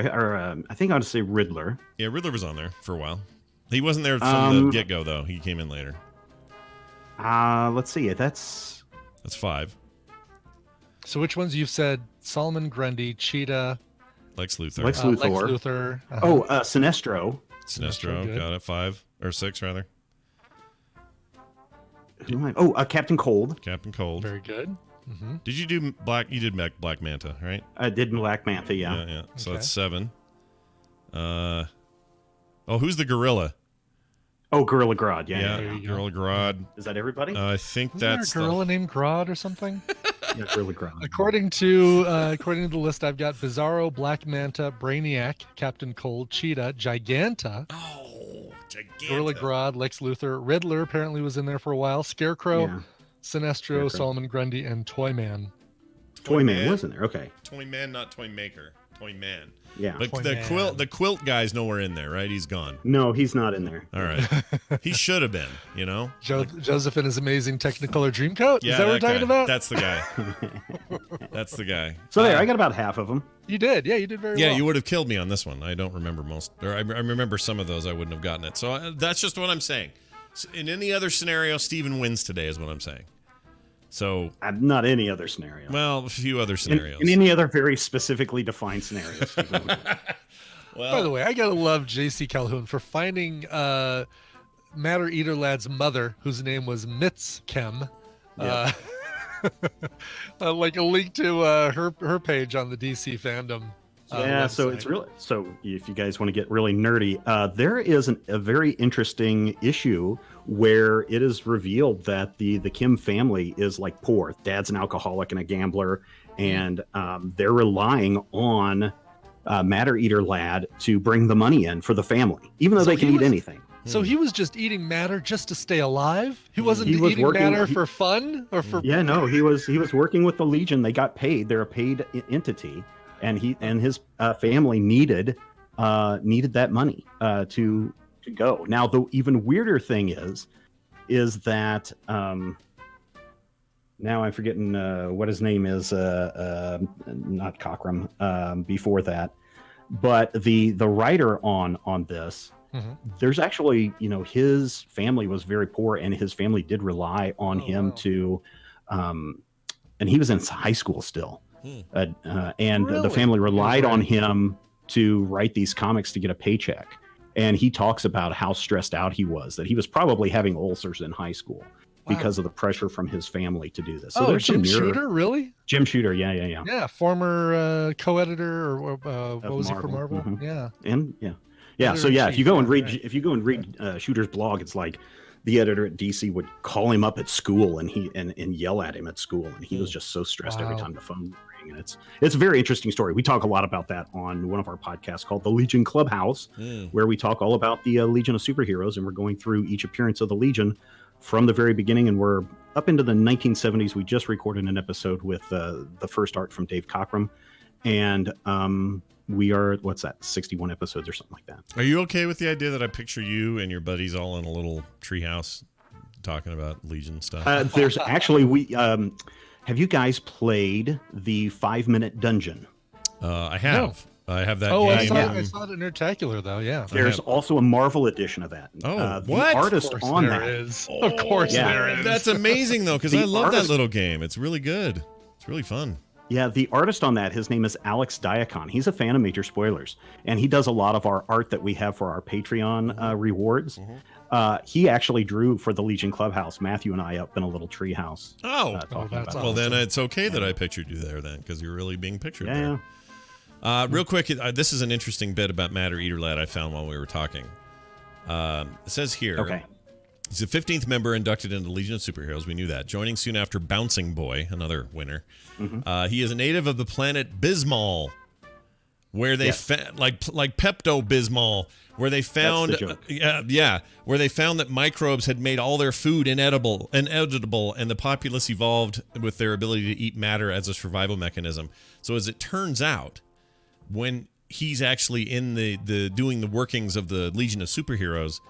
I think I ought to say Riddler. Yeah, Riddler was on there for a while. He wasn't there from the get-go, though. He came in later. Let's see. That's 5. So which ones you've said? Solomon Grundy, Cheetah, Lex Luthor. Lex Lex Luthor. Luthor. Sinestro. Sinestro, good. got it. 5 or 6 rather. Who am I? Captain Cold. Captain Cold. Very good. Did you do Black? You did Black Manta, right? I did Black Manta. Yeah. Yeah. So Okay. that's 7. Who's the gorilla? Gorilla Grodd. Yeah. There you go. Gorilla Grodd. Is that everybody? I think Isn't there that's a gorilla named Grodd or something? Yeah, Gorilla Grodd. According to the list, I've got Bizarro, Black Manta, Brainiac, Captain Cold, Cheetah, Giganta, Giganta. Gorilla Grodd, Lex Luthor, Riddler apparently was in there for a while, Scarecrow, Yeah. Sinestro, Solomon Grundy, and Toyman. Toyman wasn't there. Okay. Toy Man, not Toy Maker. Toy Man. Yeah. But Toy the Man. quilt guy's nowhere in there, right? He's gone. No, he's not in there. All right. He should have been, you know? Joseph and his amazing Technicolor Dreamcoat? Yeah, Is that what we're talking guy. about? That's the guy. That's the guy. So there, I got about half of them. You did. Yeah, you did very Yeah, well. you would have killed me on this one. I don't remember most, or I remember some of those. I wouldn't have gotten it. So that's just what I'm saying. In any other scenario, Steven wins today, is what I'm saying. So, Not any other scenario. well, a few other scenarios. In any other very specifically defined scenarios. Well, By the way, I gotta love J.C. Calhoun for finding Matter Eater Lad's mother, whose name was Mitzkem. Like a link to her page on the DC fandom. So website. it's really if you guys want to get really nerdy, there is a very interesting issue where it is revealed that the Kim family is like poor. Dad's an alcoholic and a gambler, and they're relying on Matter Eater Lad to bring the money in for the family, even though So they can he eat was- anything. So he was just eating matter just to stay alive. He wasn't He was eating working- matter for fun or for. Yeah, no, he was working with the Legion. They got paid. They're a paid entity, and he and his family needed that money to go. Now, the even weirder thing is that now I'm forgetting what his name is. Not Cockrum. Before that, but the writer on this. Mhm. There's actually, his family was very poor, and his family did rely on him wow. to, and he was in high school still, and the Really? family relied on him to write these comics to get a paycheck. And he talks about how stressed out he was, that he was probably having ulcers in high school because of the pressure from his family to do this. So there's Jim some mirror. Shooter, really? Jim Shooter, yeah. Yeah, former co-editor or what was he for Marvel. Marvel? Mhm. Yeah. And yeah. So Editor-in-chief, if you go and read, right. if you go and read Shooter's blog, it's like the editor at DC would call him up at school and yell at him at school, and he was just so stressed every Wow. time the phone would ring. And it's a very interesting story. We talk a lot about that on one of our podcasts called the Legion Clubhouse, where we talk all about the Legion of Superheroes, and we're going through each appearance of the Legion from the very beginning, and we're up into the 1970s. We just recorded an episode with the first art from Dave Cockrum, and we are 61 episodes or something like that. are you okay with the idea that I picture you and your buddies all in a little treehouse talking about Legion stuff? There's actually have you guys played the 5-minute dungeon? I have. I have that Oh, game. I saw it in Nerdtacular though. Yeah. There's also a Marvel edition of that. Oh, the what? artist Of course on there that is. Of course Yeah. there is. That's amazing, though, because The I love artist- that little game. It's really good. It's really fun. Yeah, the artist on that, his name is Alex Diakon. He's a fan of Major Spoilers, and he does a lot of our art that we have for our Patreon rewards. He actually drew for the Legion Clubhouse, Matthew and I, up in a little tree house. Oh, Talking that's about well, then it's okay that I pictured you there, then, because you're really being pictured Yeah. there. Real quick, this is an interesting bit about Matter Eater Lad I found while we were talking. It says here, Okay. he's the 15th member inducted into the Legion of Superheroes. We knew that. Joining soon after Bouncing Boy, another winner. He is a native of the planet Bismol, where they like Pepto-Bismol, where they found where they found that microbes had made all their food inedible, and the populace evolved with their ability to eat matter as a survival mechanism. So as it turns out, when he's actually in the doing the workings of the Legion of Superheroes,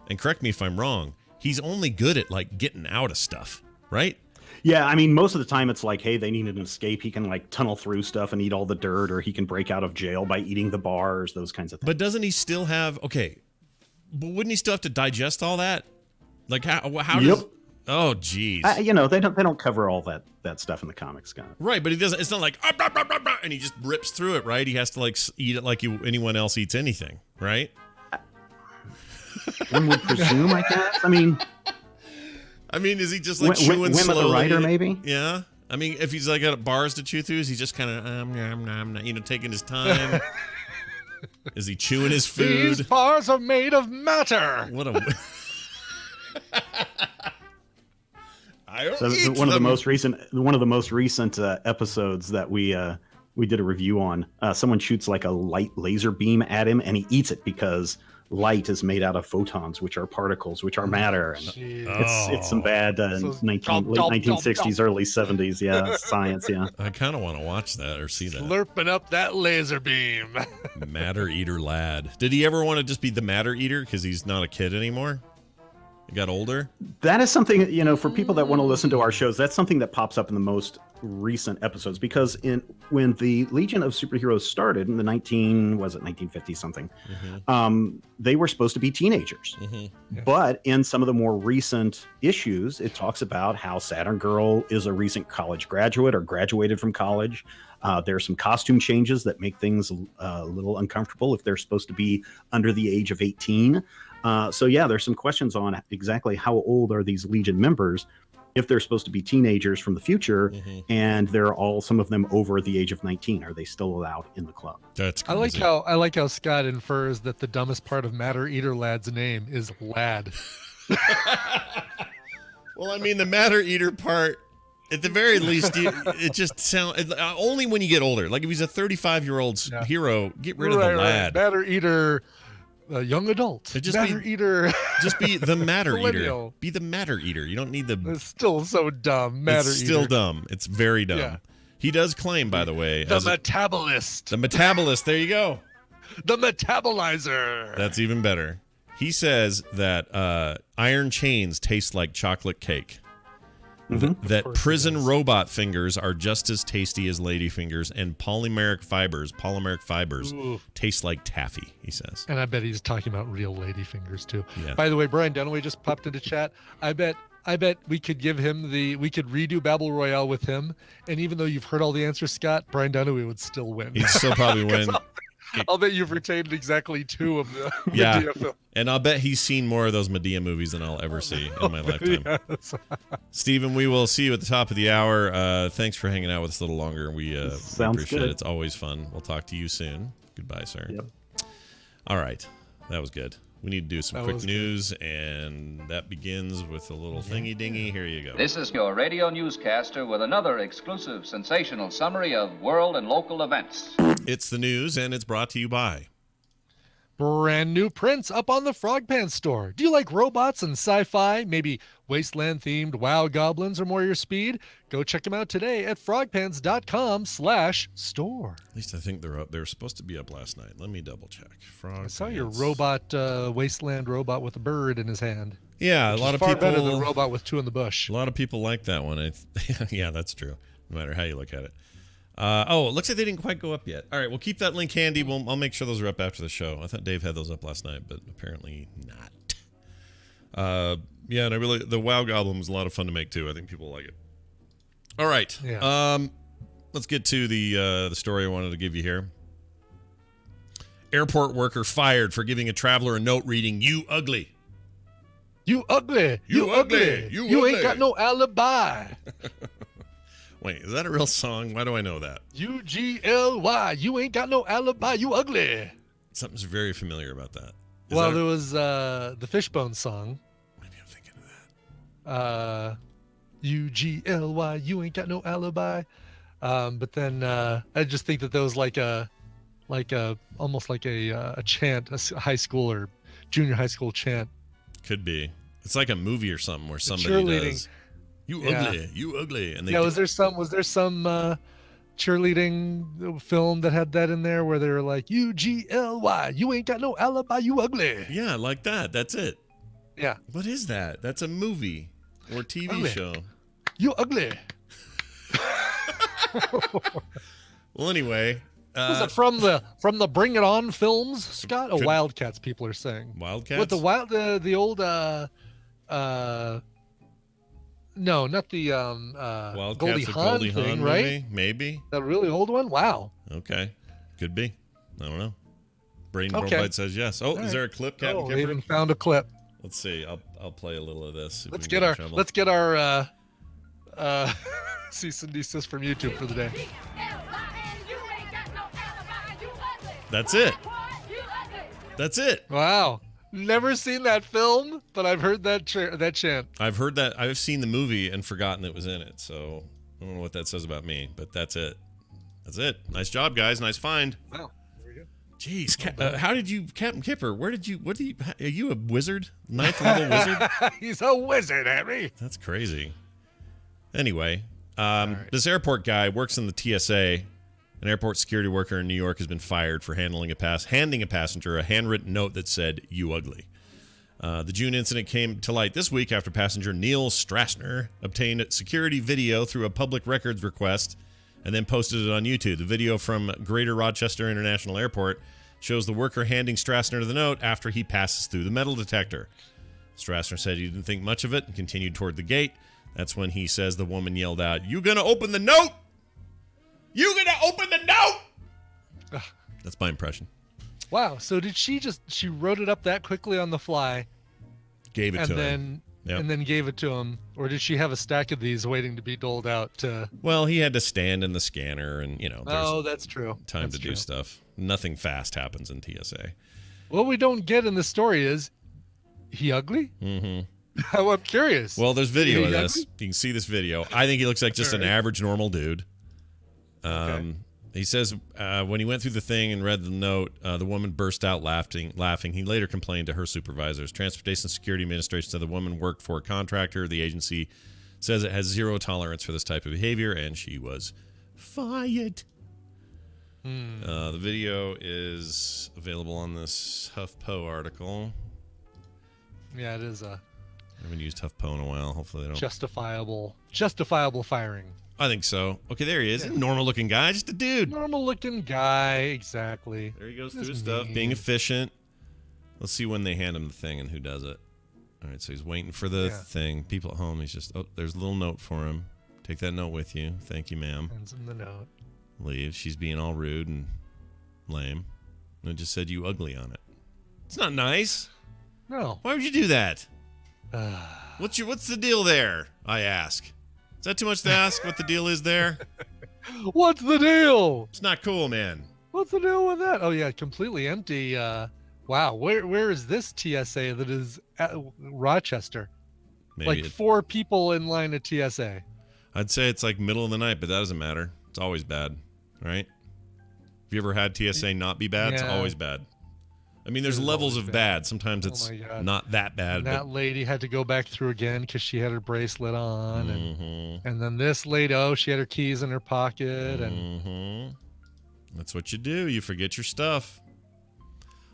and correct me if I'm wrong, he's only good at like getting out of stuff, right? Yeah, I mean, most of the time it's like, hey, they need an escape. He can like tunnel through stuff and eat all the dirt, or he can break out of jail by eating the bars, those kinds of things. But doesn't he still have, but wouldn't he still have to digest all that? Like how Yep. does, oh geez. They don't cover all that stuff in the comics, Scott. Right, but he doesn't, it's not like, and he just rips through it, right? He has to like eat it like anyone else eats anything, right? One would presume, I guess. I mean, is he just like chewing slowly? With a writer, maybe? Yeah. I mean, if he's like got bars to chew through, is he just kind of taking his time? Is he chewing his food? These bars are made of matter. What a... I don't eat one them. of the most recent episodes that we did a review on. Someone shoots like a light laser beam at him, and he eats it because light is made out of photons, which are particles, which are matter. And it's some bad late 1960s, early 70s, science, I kind of want to watch that or see that. Slurping up that laser beam. Matter Eater lad. Did he ever want to just be the Matter Eater because he's not a kid anymore? He got older? That is something, for people that want to listen to our shows, that's something that pops up in the most recent episodes, because when the Legion of Superheroes started in the 1950 something, they were supposed to be teenagers. But in some of the more recent issues, it talks about how Saturn Girl is a recent college graduate or graduated from college. There are some costume changes that make things a little uncomfortable if they're supposed to be under the age of 18. There's some questions on exactly how old are these Legion members if they're supposed to be teenagers from the future, and they're all, some of them, over the age of 19. Are they still allowed in the club? That's crazy. I like how Scott infers that the dumbest part of Matter Eater Lad's name is Lad. Well, I mean, the Matter Eater part, at the very least, it just sounds only when you get older. Like if he's a 35-year-old hero, get rid of the lad. Matter Eater. Young adult. Matter Eater. Just be the Matter Eater. Be the Matter Eater. You don't need the... It's still so dumb. Matter It's Eater. still dumb. It's very dumb. Yeah. He does claim, by the way... The metabolist. The metabolist. There you go. The metabolizer. That's even better. He says that iron chains taste like chocolate cake. That prison robot fingers are just as tasty as lady fingers, and polymeric fibers taste like taffy, he says. And I bet he's talking about real lady fingers too. Yeah. By the way, Brian Dunaway just popped into chat. I bet we could give him we could redo Battle Royale with him, and even though you've heard all the answers, Scott, Brian Dunaway would still win. He'd still probably win. I'll bet you've retained exactly 2 of the Madea films. And I'll bet he's seen more of those Madea movies than I'll ever see in my lifetime. Yes. Stephen, we will see you at the top of the hour. Thanks for hanging out with us a little longer. We appreciate it. It's always fun. We'll talk to you soon. Goodbye, sir. Yep. All right. That was good. We need to do some quick news, and that begins with a little thingy-dingy. Here you go. This is your radio newscaster with another exclusive sensational summary of world and local events. It's the news, and it's brought to you by... Brand new prints up on the Frog Pants store. Do you like robots and sci-fi? Maybe wasteland-themed WoW goblins are more your speed? Go check them out today at frogpants.com/store. At least I think they're up. They're supposed to be up last night. Let me double check. I saw your robot, wasteland robot with a bird in his hand. Yeah, a lot of far people... better than robot with 2 in the bush. A lot of people like that one. Yeah, that's true. No matter how you look at it. It looks like they didn't quite go up yet. All right, we'll keep that link handy. I'll make sure those are up after the show. I thought Dave had those up last night, but apparently not. And the WoW Goblin was a lot of fun to make too. I think people like it. All right. Yeah. Let's get to the story I wanted to give you here. Airport worker fired for giving a traveler a note reading, "You ugly. You ugly. You ugly. You ain't got no alibi." Wait, is that a real song? Why do I know that? UGLY. You ain't got no alibi. You ugly. Something's very familiar about that. There was the Fishbone song. Maybe I'm thinking of that. UGLY. You ain't got no alibi. But then I just think that there was like a like almost like a chant, high school or junior high school chant. Could be. It's like a movie or something where somebody cheerleading. does. You ugly, you ugly, and they. Was there some cheerleading film that had that in there where they were like UGLY, you ain't got no alibi, you ugly. Yeah, like that. That's it. Yeah. What is that? That's a movie or TV ugly. show. You ugly. Well, anyway. Was it from the Bring It On films, Scott? Oh, Wildcats. People are saying Wildcats. What the old no, not the Wildcats, Goldie Hawn thing, right? Movie? Maybe that really old one. Wow. Okay, could be. I don't know. Braden Okay. Bromide says yes. Oh, is there a clip, Captain Oh, Kipper? we even found a clip. Let's see. I'll play a little of this. Let's get our cease and desist from YouTube for the day. That's it. That's it. Wow. Never seen that film, but I've heard that chant. I've heard that. I've seen the movie and forgotten it was in it. So I don't know what that says about me, but that's it. That's it. Nice job, guys. Nice find. Wow. There we go. Jeez, how did you, Captain Kipper? Are you a wizard? 9th level wizard? He's a wizard, Harry. That's crazy. Anyway, this airport guy works in the TSA. An airport security worker in New York has been fired for handing a passenger a handwritten note that said, "You ugly." The June incident came to light this week after passenger Neil Strassner obtained security video through a public records request and then posted it on YouTube. The video from Greater Rochester International Airport shows the worker handing Strassner the note after he passes through the metal detector. Strassner said he didn't think much of it and continued toward the gate. That's when he says the woman yelled out, "You gonna open the note? You gonna open the note?" That's my impression. Wow. So did she wrote it up that quickly on the fly? Gave it to him. Yep. And then gave it to him, or did she have a stack of these waiting to be doled out? Well, he had to stand in the scanner, and there's that's true. Time to do stuff. Nothing fast happens in TSA. What we don't get in the story is, he ugly? Mm-hmm. I'm curious. Well, there's video of this. Ugly? You can see this video. I think he looks like just an average, normal dude. Okay. He says when he went through the thing and read the note, the woman burst out laughing. He later complained to her supervisors. Transportation Security Administration said the woman worked for a contractor. The agency says it has zero tolerance for this type of behavior, and she was fired. The video is available on this HuffPo article. Yeah, it is a... I haven't used HuffPo in a while. Hopefully they don't... Justifiable firing. I think so. Okay, there he is. Yeah. Normal-looking guy, just a dude. Normal-looking guy, exactly. There he goes through his stuff, being efficient. Let's see when they hand him the thing and who does it. All right, so he's waiting for the thing. People at home, he's just, there's a little note for him. Take that note with you. Thank you, ma'am. Hands him the note. Leaves. She's being all rude and lame. And it just said, "You ugly" on it. It's not nice. No. Why would you do that? What's the deal there, I ask? Is that too much to ask what the deal is there? What's the deal? It's not cool, man. What's the deal with that? Oh, yeah, completely empty. Wow, where is this TSA that is at Rochester? Maybe like 4 people in line at TSA. I'd say it's like middle of the night, but that doesn't matter. It's always bad, right? Have you ever had TSA not be bad? Yeah. It's always bad. I mean, there's levels of bad. Sometimes it's not that bad. And that lady had to go back through again because she had her bracelet on. And then this lady, she had her keys in her pocket. And that's what you do. You forget your stuff.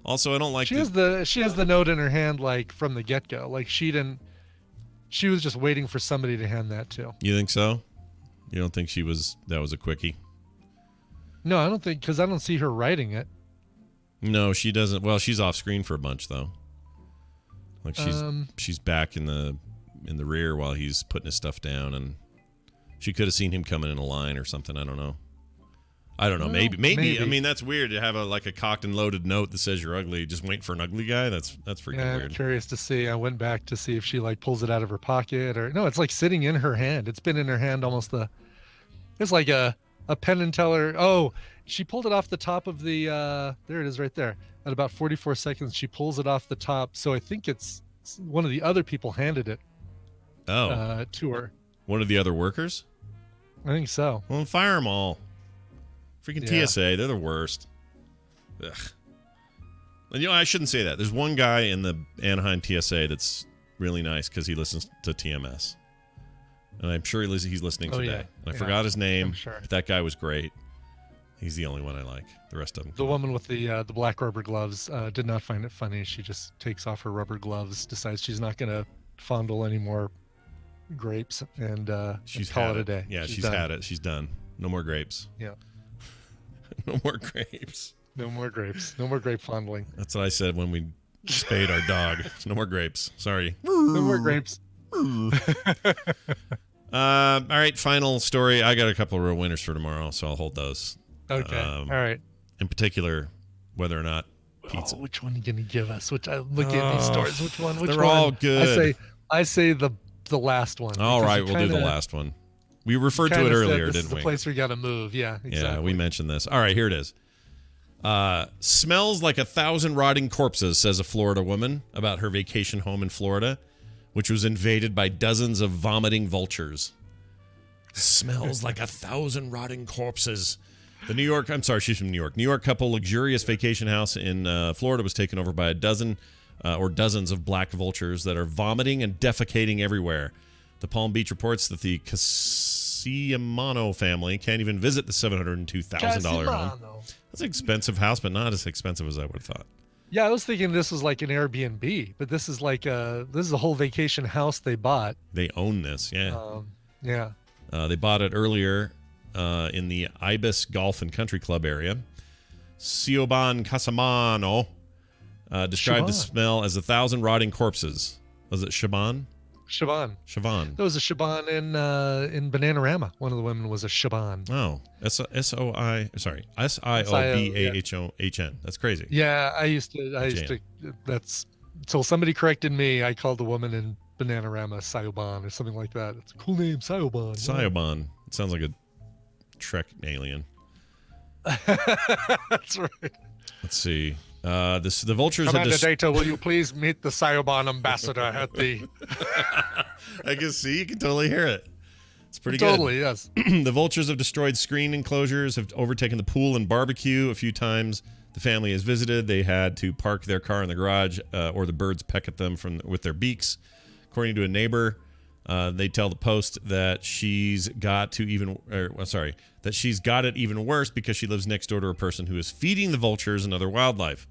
Also, I don't like she has the note in her hand like from the get-go. Like she was just waiting for somebody to hand that to. You think so? You don't think that was a quickie? No, I don't think, because I don't see her writing it. No, she doesn't. Well, she's off screen for a bunch though. Like she's back in the rear while he's putting his stuff down, and she could have seen him coming in a line or something. I don't know. Well, maybe. I mean, that's weird to have a cocked and loaded note that says you're ugly. Just wait for an ugly guy. That's freaking weird. I'm curious to see. I went back to see if she pulls it out of her pocket or no. It's like sitting in her hand. It's been in her hand almost it's like a Penn and Teller. Oh, she pulled it off the top of the. There it is, right there. At about 44 seconds, she pulls it off the top. So I think it's one of the other people handed it. To her. One of the other workers. I think so. Well, fire them all. Freaking TSA, they're the worst. Ugh. And, I shouldn't say that. There's one guy in the Anaheim TSA that's really nice because he listens to TMS. And I'm sure he's listening today. Yeah. And I forgot his name. I'm sure. But that guy was great. He's the only one I like. The rest of them. The woman with the black rubber gloves did not find it funny. She just takes off her rubber gloves, decides she's not going to fondle any more grapes, and call it a day. Yeah, she's had it. She's done. No more grapes. Yeah. No more grapes. No more grapes. No more grape fondling. That's what I said when we spayed our dog. No more grapes. Sorry. No more grapes. All right, final story. I got a couple of real winners for tomorrow, so I'll hold those. Okay. All right. In particular, whether or not pizza. Which one are you going to give us? Which I'm looking at these stories. Which one? They're all good. I say the last one. All right, we'll do the last one. We referred to it earlier, didn't we? This is the place we got to move. Yeah, exactly. Yeah, we mentioned this. All right, here it is. Smells like 1,000 rotting corpses, says a Florida woman about her vacation home in Florida, which was invaded by dozens of vomiting vultures. Smells like 1,000 rotting corpses. She's from New York. New York couple luxurious vacation house in Florida was taken over by a dozen or dozens of black vultures that are vomiting and defecating everywhere. The Palm Beach reports that the Casiamano family can't even visit the $702,000 home. That's an expensive house, but not as expensive as I would have thought. Yeah, I was thinking this was like an Airbnb, but this is like a whole vacation house they bought. They own this, yeah. Yeah. They bought it earlier in the Ibis Golf and Country Club area. Siobhan Casamano described the smell as 1,000 rotting corpses. Was it Siobhan? Siobhan. There was a Siobhan in Bananarama. One of the women was a Siobhan. Oh, S-I-O-B-A-H-O-H-N. That's crazy. Yeah, I used to. That's until somebody corrected me. I called the woman in Bananarama Siobhan or something like that. It's a cool name, Siobhan. Siobhan. It sounds like a Trek alien. That's right. Let's see. The vultures. Commander Data, will you please meet the Siobhan ambassador at the? I can see. You can totally hear it. It's pretty totally, good. Yes. The vultures have destroyed screen enclosures, have overtaken the pool and barbecue a few times. The family has visited. They had to park their car in the garage, or the birds peck at them with their beaks. According to a neighbor, they tell the Post that she's got it even worse because she lives next door to a person who is feeding the vultures and other wildlife.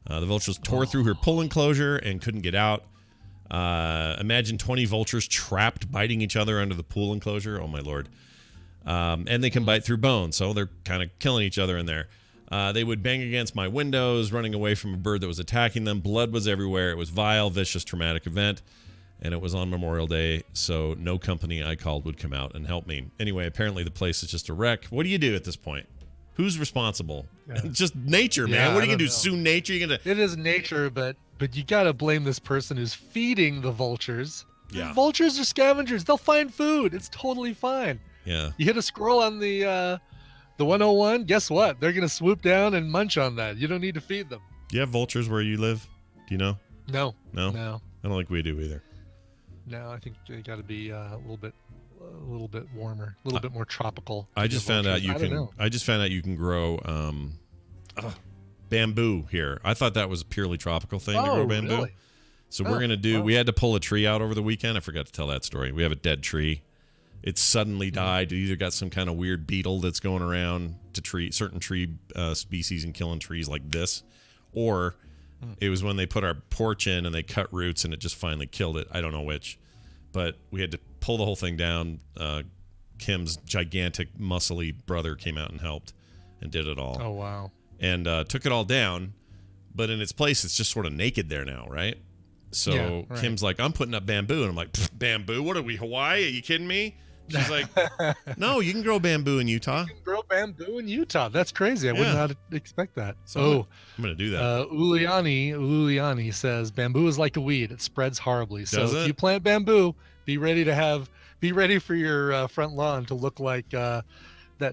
The vultures tore through her pool enclosure and couldn't get out. Imagine 20 vultures trapped biting each other under the pool enclosure. Oh, my Lord. And they can bite through bone, so they're kind of killing each other in there. They would bang against my windows, running away from a bird that was attacking them. Blood was everywhere. It was vile, vicious, traumatic event. And it was on Memorial Day, so no company I called would come out and help me. Anyway, apparently the place is just a wreck. What do you do at this point? Who's responsible? Yeah. Just nature, man. What are you going to do? Sue nature? It is nature, but you got to blame this person who's feeding the vultures. Yeah. Vultures are scavengers. They'll find food. It's totally fine. Yeah. You hit a squirrel on the 101, guess what? They're going to swoop down and munch on that. You don't need to feed them. Do you have vultures where you live? Do you know? No. No? I don't think we do either. No, I think they got to be a little bit warmer, a little bit more tropical. I just found out you can grow bamboo here. I thought that was a purely tropical thing to grow bamboo. Really? So we're gonna do. We had to pull a tree out over the weekend. I forgot to tell that story. We have a dead tree. It suddenly died. It either got some kind of weird beetle that's going around to certain tree species and killing trees like this, or it was when they put our porch in and they cut roots and it just finally killed it. I don't know which, but we had to pull the whole thing down. Kim's gigantic, muscly brother came out and helped and did it all. Oh, wow. And took it all down, but in its place, it's just sort of naked there now, right? So yeah, right. Kim's like, I'm putting up bamboo. And I'm like, bamboo? What are we, Hawaii? Are you kidding me? She's like, no, you can grow bamboo in Utah. You can grow bamboo in Utah. That's crazy. I would not expect that. So I'm going to do that. Uliani says bamboo is like a weed. It spreads horribly. So Does it? If you plant bamboo, be ready for your front lawn to look like that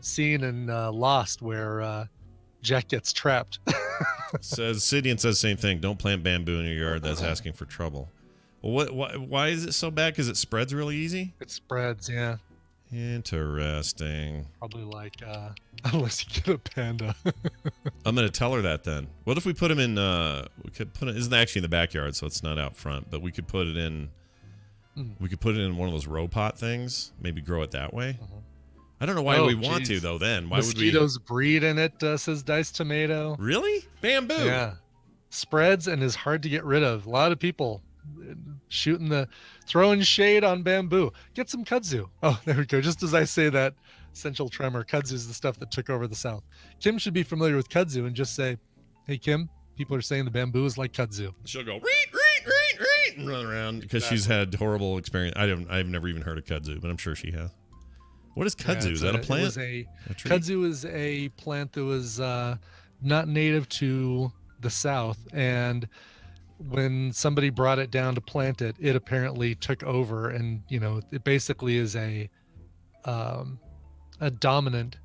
scene in Lost where Jack gets trapped. Says Sidian says the same thing. Don't plant bamboo in your yard. That's asking for trouble. Well, why is it so bad? Because it spreads really easy? It spreads, yeah. Interesting. Probably like unless you get a panda. I'm gonna tell her that then. What if we put him in? We could put it. Isn't actually in the backyard, so it's not out front. But we could put it in. We could put it in one of those row pot things. Maybe grow it that way. I don't know why we want to though. Then why mosquitoes breed in it? Says Dice Tomato. Really? Bamboo. Yeah, spreads and is hard to get rid of. A lot of people throwing shade on bamboo. Get some kudzu. Oh, there we go. Just as I say that, essential tremor. Kudzu is the stuff that took over the South. Kim should be familiar with kudzu and just say, "Hey Kim, people are saying the bamboo is like kudzu." She'll go reet, and run around because she's had horrible experience. I've never even heard of kudzu, but I'm sure she has. What is kudzu? Is that a plant? Kudzu is a plant that was not native to the South, and when somebody brought it down to plant it, it apparently took over, and it basically is a dominant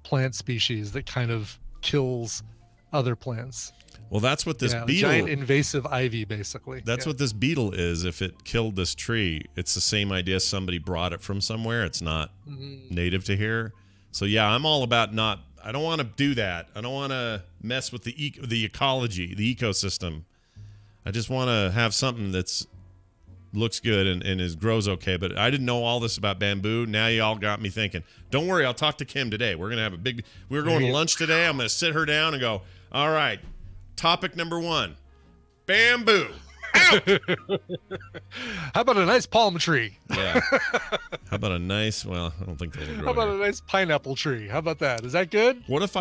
plant species that kind of kills other plants. Well, that's what this beetle... giant invasive ivy, basically. That's what this beetle is. If it killed this tree, it's the same idea. Somebody brought it from somewhere. It's not native to here. So, yeah, I'm all about not... I don't want to do that. I don't want to mess with the ecology, the ecosystem. I just want to have something that's looks good and grows okay. But I didn't know all this about bamboo. Now you all got me thinking. Don't worry, I'll talk to Kim today. We're going to have we're going to lunch today. I'm going to sit her down and go, all right, topic number 1, bamboo. Out! How about a nice palm tree? Yeah. How about a nice, well, I don't think those will grow. How about here. a nice pineapple tree? How about that? Is that good? What if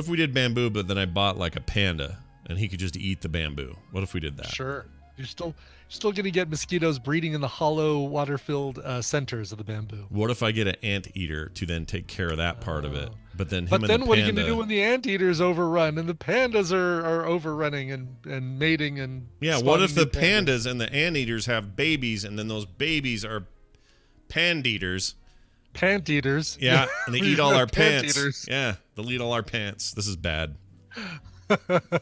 we did bamboo, but then I bought like a panda and he could just eat the bamboo? What if we did that? Sure. You're still going to get mosquitoes breeding in the hollow, water-filled centers of the bamboo. What if I get an anteater to then take care of that part of it? But then what are you going to do when the anteaters overrun and the pandas are overrunning and mating and what if the pandas and the anteaters have babies and then those babies are pant-eaters? Pant-eaters. Yeah, and they eat all our pants. Pant-eaters. Yeah, they'll eat all our pants. This is bad.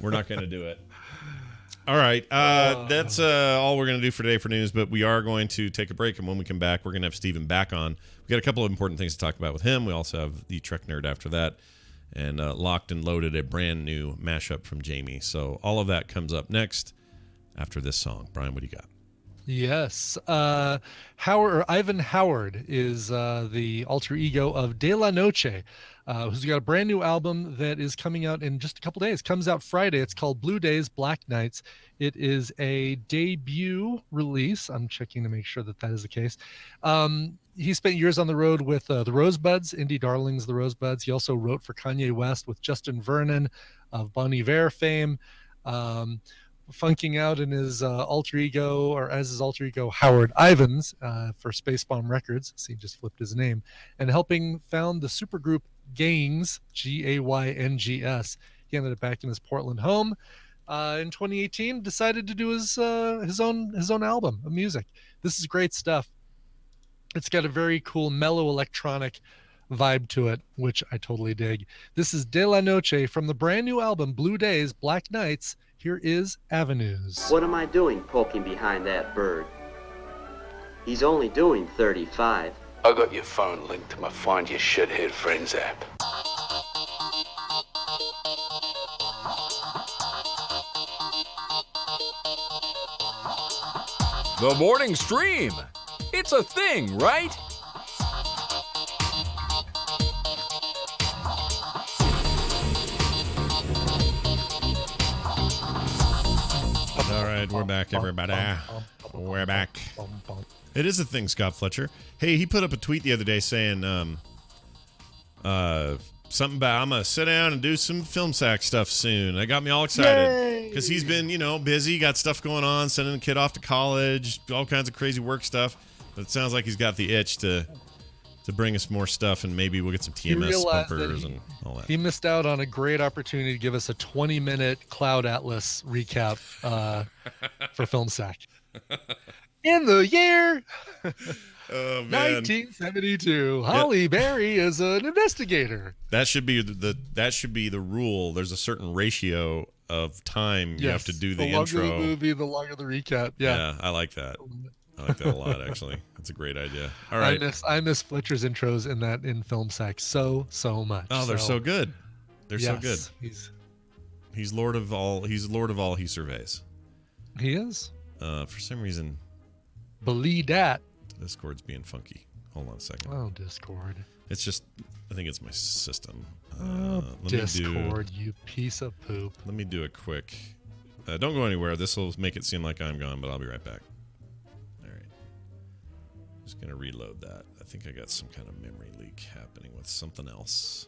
We're not going to do it. All right, that's all we're going to do for today for news, but we are going to take a break, and when we come back, we're going to have Steven back on. We've got a couple of important things to talk about with him. We also have the Trek Nerd after that, and locked and loaded a brand new mashup from Jamie. So all of that comes up next after this song. Brian, what do you got? Yes. Ivan Howard is the alter ego of De La Noche, who's got a brand new album that is coming out in just a couple days. Comes out Friday. It's called Blue Days, Black Nights. It is a debut release. I'm checking to make sure that is the case. He spent years on the road with the Rosebuds, indie darlings, the Rosebuds. He also wrote for Kanye West with Justin Vernon of Bon Iver fame. Funking out in his alter ego, or as his alter ego, Howard Ivans, for Space Bomb Records. So he just flipped his name, and helping found the supergroup Gayngs, Gayng's. He ended up back in his Portland home. In 2018, decided to do his own album of music. This is great stuff. It's got a very cool mellow electronic vibe to it, which I totally dig. This is De La Noche from the brand new album Blue Days, Black Nights. Here is Avenues. What am I doing poking behind that bird? He's only doing 35. I got your phone linked to my Find Your Shithead Friends app. The morning stream. It's a thing, right? All right, we're back, everybody. We're back. It is a thing, Scott Fletcher. Hey, he put up a tweet the other day saying something about I'm gonna sit down and do some film sack stuff soon. That got me all excited because he's been, busy, got stuff going on, sending the kid off to college, all kinds of crazy work stuff. But it sounds like he's got the itch to bring us more stuff, and maybe we'll get some TMS bumpers and all that. He missed out on a great opportunity to give us a 20-minute Cloud Atlas recap for Film Sack. In the year 1972, Holly Berry is an investigator. That should be the rule. There's a certain ratio of time you have to do the intro. The longer the movie, the longer the recap. Yeah, I like that. I like that a lot, actually. That's a great idea. All right. I miss Fletcher's intros in Film Sack so much. Oh, they're so good. They're so good. He's Lord of all. He's Lord of all he surveys. He is. For some reason, believe that. Discord's being funky. Hold on a second. Oh, Discord. It's just, I think it's my system. Discord, you piece of poop. Let me do a quick. Don't go anywhere. This will make it seem like I'm gone, but I'll be right back. All right. Just gonna reload that. I think I got some kind of memory leak happening with something else.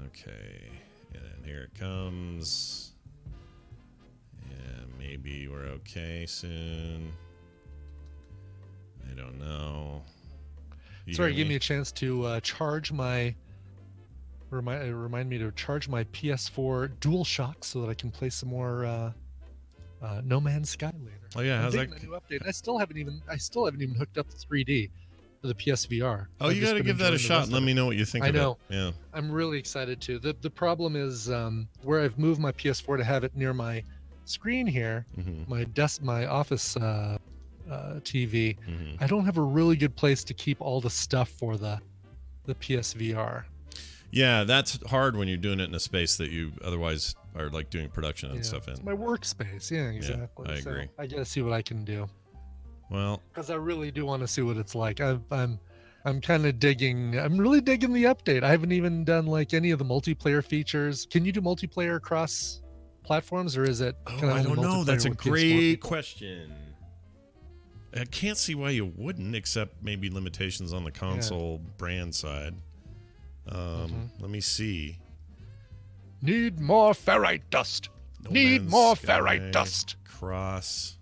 Okay, and here it comes. And maybe we're okay soon. I don't know. Sorry, give me a chance to charge my. Remind me to charge my PS4 DualShock so that I can play some more No Man's Sky later. Oh yeah, how's that? New update. I still haven't even hooked up the 3D for the PSVR. Oh, you got to give that a shot and let me know what you think. I of know. It. Yeah, I'm really excited too. The problem is where I've moved my PS4 to have it near my screen here, my office TV. I don't have a really good place to keep all the stuff for the PSVR. Yeah, that's hard when you're doing it in a space that you otherwise are like doing production and stuff in. It's my workspace. Yeah, exactly. Yeah, I agree. I gotta see what I can do. Well, because I really do want to see what it's like. I'm kind of digging. I'm really digging the update. I haven't even done like any of the multiplayer features. Can you do multiplayer across platforms, or is it? I don't know. That's a great question. I can't see why you wouldn't, except maybe limitations on the console brand side. Let me see. Need more ferrite dust. Need more ferrite dust. Cross.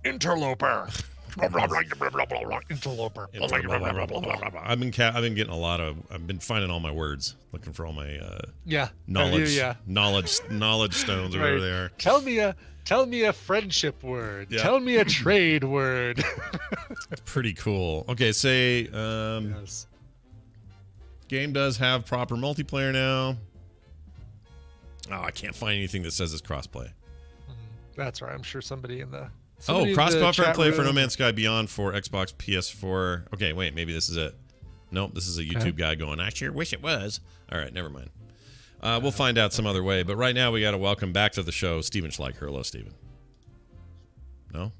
Interloper. Interloper. I've been getting a lot of. I've been finding all my words, looking for all my knowledge stones or whatever they are. Tell me a friendship word. Yeah. Tell me a trade word. Pretty cool. Okay, say yes. Game does have proper multiplayer now. Oh, I can't find anything that says it's crossplay. That's right. I'm sure somebody in the cross-platform play for No Man's Sky Beyond for Xbox, PS4. Okay, wait, maybe this is it. Nope, this is a YouTube guy going, I sure wish it was. All right, never mind. We'll find out some other way. But right now, we got to welcome back to the show Steven Schleicher. Hello, Steven. No?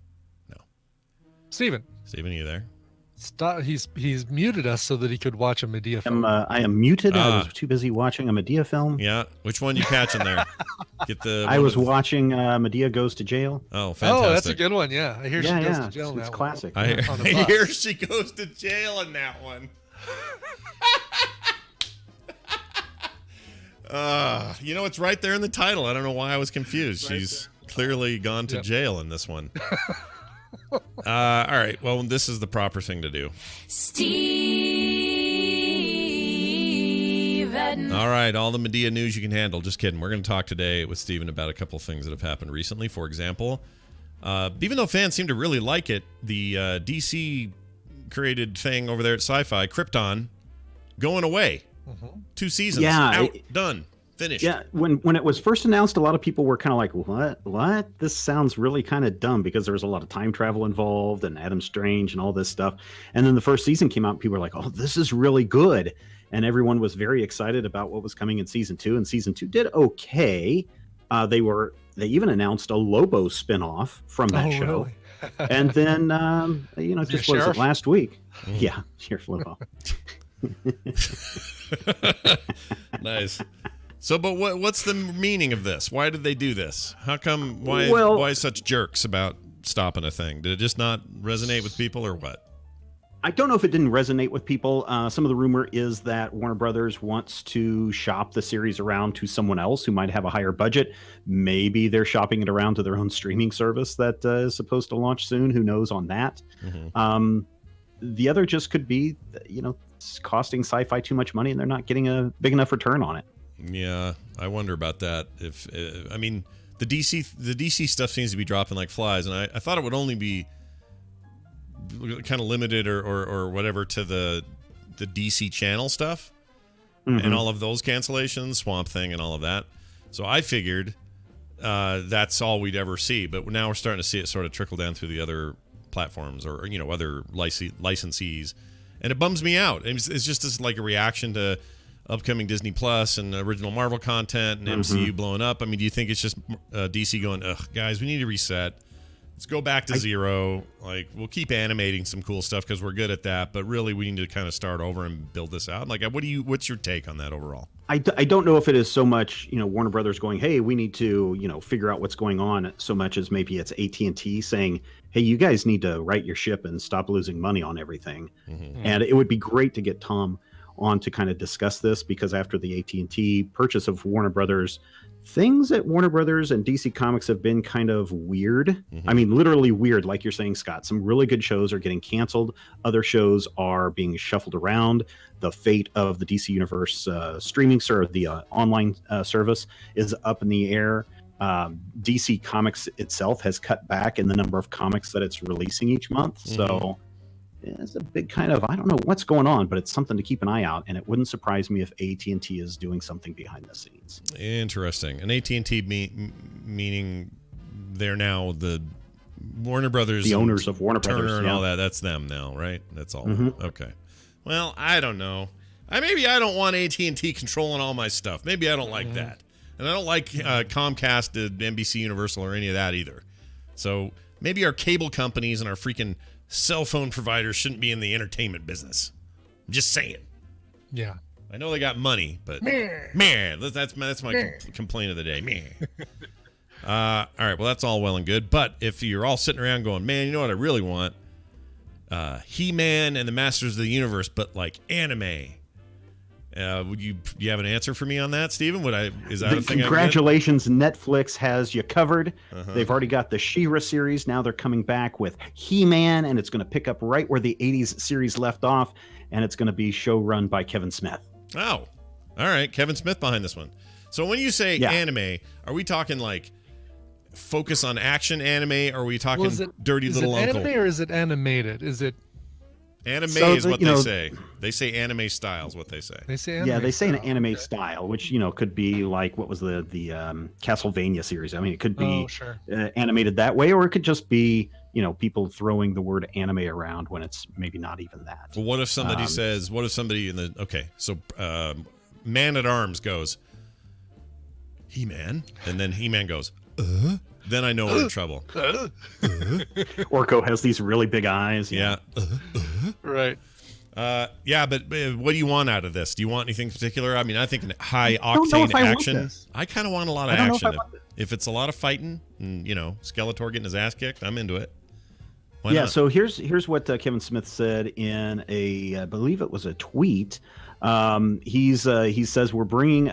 Steven, are you there? Stop. He's muted us so that he could watch a Madea film. I am muted. I was too busy watching a Madea film. Yeah. Which one you catching there? I was watching Madea Goes to Jail. Oh, fantastic. Oh, that's a good one. Yeah. I hear she goes to jail. It's classic. I hear she goes to jail in that one. It's right there in the title. I don't know why I was confused. She's clearly gone to jail in this one. All right. Well, this is the proper thing to do. Steven. All right. All the Madea news you can handle. Just kidding. We're going to talk today with Steven about a couple of things that have happened recently. For example, even though fans seem to really like it, the DC created thing over there at Sci-Fi, Krypton, going away. 2 seasons. Out. Done. Finished. Yeah, when it was first announced, a lot of people were kind of like, what? This sounds really kind of dumb, because there was a lot of time travel involved and Adam Strange and all this stuff. And then the first season came out and people were like, oh, this is really good. And everyone was very excited about what was coming in season 2. And season 2 did okay. They even announced a Lobo spinoff from that show. Really? And then, just was it last week? Yeah, Sheriff Lobo. Nice. So, but what's the meaning of this? Why did they do this? How come? Why such jerks about stopping a thing? Did it just not resonate with people, or what? I don't know if it didn't resonate with people. Some of the rumor is that Warner Brothers wants to shop the series around to someone else who might have a higher budget. Maybe they're shopping it around to their own streaming service that is supposed to launch soon. Who knows on that? The other just could be, it's costing Sci-Fi too much money and they're not getting a big enough return on it. Yeah, I wonder about that. The DC stuff seems to be dropping like flies, and I thought it would only be kind of limited or whatever to the DC channel stuff and all of those cancellations, Swamp Thing and all of that. So I figured that's all we'd ever see, but now we're starting to see it sort of trickle down through the other platforms or other licensees, and it bums me out. It's just like a reaction to upcoming Disney Plus and original Marvel content and MCU blowing up? I mean, do you think it's just DC going, ugh, guys, we need to reset. Let's go back to zero. Like, we'll keep animating some cool stuff because we're good at that, but really we need to kind of start over and build this out. Like, what's your take on that overall? I don't know if it is so much, Warner Brothers going, hey, we need to, figure out what's going on, so much as maybe it's AT&T saying, hey, you guys need to right your ship and stop losing money on everything. And it would be great to get Tom on to kind of discuss this, because after the AT&T purchase of Warner Brothers, things at Warner Brothers and DC Comics have been kind of weird. I mean, literally weird, like you're saying, Scott. Some really good shows are getting canceled. Other shows are being shuffled around. The fate of the DC Universe streaming service, the online service, is up in the air. DC Comics itself has cut back in the number of comics that it's releasing each month. So it's a big kind of, I don't know what's going on, but it's something to keep an eye out. And it wouldn't surprise me if AT&T is doing something behind the scenes. Interesting. And AT&T meaning they're now the Warner Brothers, the owners of Warner Turner Brothers, and all that. That's them now, right? That's all. Okay. Well, I don't know. Maybe I don't want AT&T controlling all my stuff. Maybe I don't like that. And I don't like Comcast, NBC Universal, or any of that either. So maybe our cable companies and our freaking cell phone providers shouldn't be in the entertainment business. I'm just saying. Yeah. I know they got money, but man, that's my complaint of the day. Meh. All right, well, that's all well and good. But if you're all sitting around going, man, you know what I really want? He-Man and the Masters of the Universe, but like anime. Do you have an answer for me on that, Steven? Is that a thing? Congratulations, Netflix has you covered. They've already got the She-Ra series. Now they're coming back with He-Man, and it's going to pick up right where the 80s series left off, and it's going to be show run by Kevin Smith. Oh, all right. Kevin Smith behind this one. So when you say anime, are we talking like focus on action anime, or are we talking Dirty Little Uncle? Is it anime or is it animated? Is it anime is what they say. They say anime style is what they say. They say anime yeah, they say an style. anime style, which could be like, what was the Castlevania series? I mean, it could be animated that way, or it could just be people throwing the word anime around when it's maybe not even that. Well, what if somebody says? What if somebody Man at Arms goes He-Man, and then He-Man goes then I know we're in trouble. Orko has these really big eyes. Yeah. Right. Yeah, but what do you want out of this? Do you want anything particular? I mean, I think high octane action. I kind of want a lot of action. If it's a lot of fighting and Skeletor getting his ass kicked, I'm into it. Why not? So here's what Kevin Smith said in I believe it was a tweet. He says we're bringing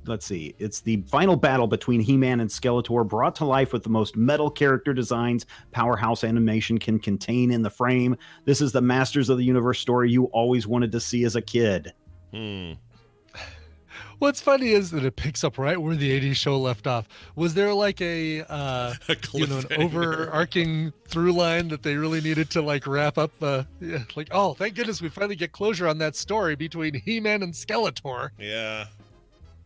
it's the final battle between He-Man and Skeletor, brought to life with the most metal character designs Powerhouse Animation can contain in the frame. This is the Masters of the Universe story you always wanted to see as a kid. What's funny is that it picks up right where the 80s show left off. Was there like an overarching through line that they really needed to like wrap up? Oh, thank goodness we finally get closure on that story between He-Man and Skeletor. Yeah.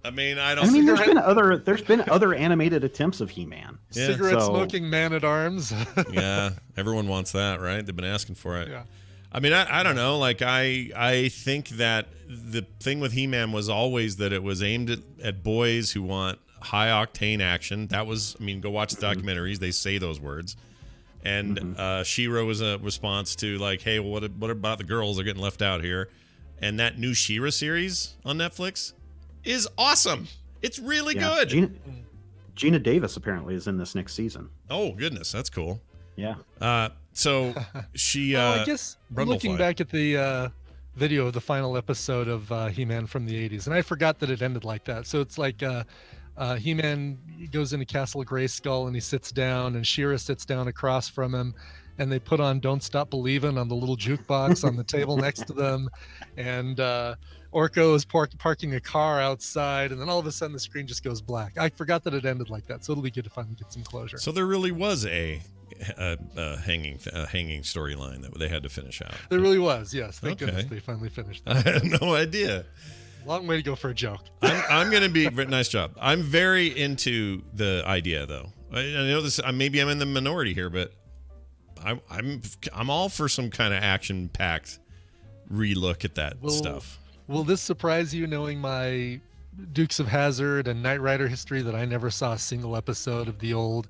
I mean, there's been other animated attempts of He-Man. Yeah. Cigarette smoking Man at Arms. Yeah, everyone wants that, right? They've been asking for it. Yeah. I mean, I don't know. Like, I think that the thing with He-Man was always that it was aimed at boys who want high octane action. That was, go watch the documentaries. They say those words. And She-Ra was a response to like, hey, well, what about the girls? They're getting left out here. And that new She-Ra series on Netflix is awesome. It's really good. Gina Davis apparently is in this next season. Oh, goodness. That's cool. Yeah. So she. I guess looking back at the video of the final episode of He-Man from the 80s, and I forgot that it ended like that. So it's like He-Man goes into Castle Grayskull and he sits down, and She-Ra sits down across from him, and they put on "Don't Stop Believin'" on the little jukebox on the table next to them, and Orko is parking a car outside, and then all of a sudden the screen just goes black. I forgot that it ended like that, so it'll be good to finally get some closure. So there really was a hanging storyline that they had to finish out. There really was, yes. Thank goodness they finally finished that. I had no idea. Long way to go for a joke. I'm going to be nice job. I'm very into the idea, though. I know this. Maybe I'm in the minority here, but I'm all for some kind of action-packed relook at that stuff. Will this surprise you, knowing my Dukes of Hazzard and Knight Rider history, that I never saw a single episode of the old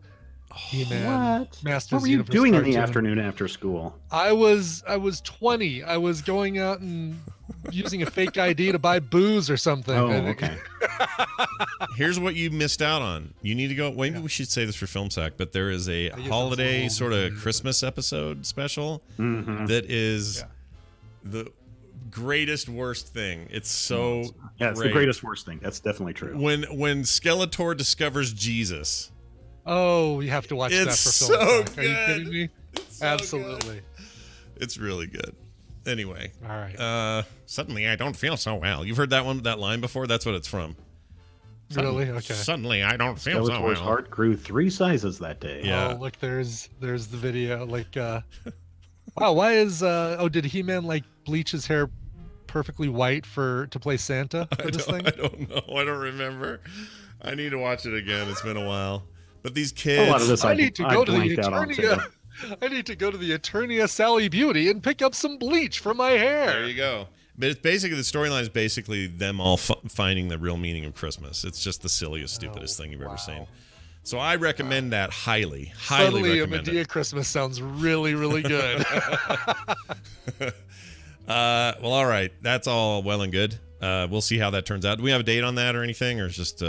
He-Man Masters What were you Universe doing in the cartoon? afternoon after school? I was 20. I was going out and using a fake ID to buy booze or something. Oh, okay. Here's what you missed out on. You need to go. Maybe we should say this for Film Sack, but there is a holiday sort of Christmas episode special that is the greatest worst thing. It's so yeah, it's great. the greatest worst thing. That's definitely true. When Skeletor discovers Jesus. Oh, you have to watch that for It's Film so Sack. Are you kidding me? It's so Absolutely. good. It's really good. Anyway. All right. Suddenly I don't feel so well. You've heard that line before? That's what it's from. Really? Okay. Suddenly I don't feel so Skeletor's well. heart grew 3 sizes that day. Yeah. Oh, look, there's the video. Like, wow, why is did He-Man like bleach his hair perfectly white to play Santa for this thing? I don't know. I don't remember. I need to watch it again. It's been a while. But these kids. A lot of this I need to go to the blanked out on, Eternia. I need to go to the Eternia Sally Beauty and pick up some bleach for my hair. There you go. But it's basically, the storyline is basically them all finding the real meaning of Christmas. It's just the silliest, stupidest thing you've ever seen. So I recommend that highly Suddenly, recommend a Madea Christmas sounds really, really good. Well, all right. That's all well and good. We'll see how that turns out. Do we have a date on that or anything, or is just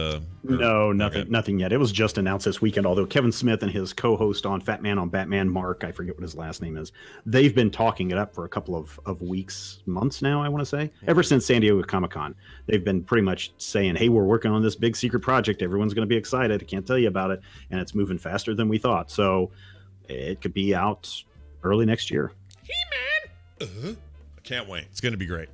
no, nothing yet. It was just announced this weekend. Although Kevin Smith and his co-host on Fat Man on Batman, Mark, I forget what his last name is, they've been talking it up for a couple of weeks, months now. I want to say ever since San Diego Comic-Con, they've been pretty much saying, "Hey, we're working on this big secret project. Everyone's going to be excited. I can't tell you about it, and it's moving faster than we thought. So it could be out early next year." He-Man. I can't wait. It's going to be great.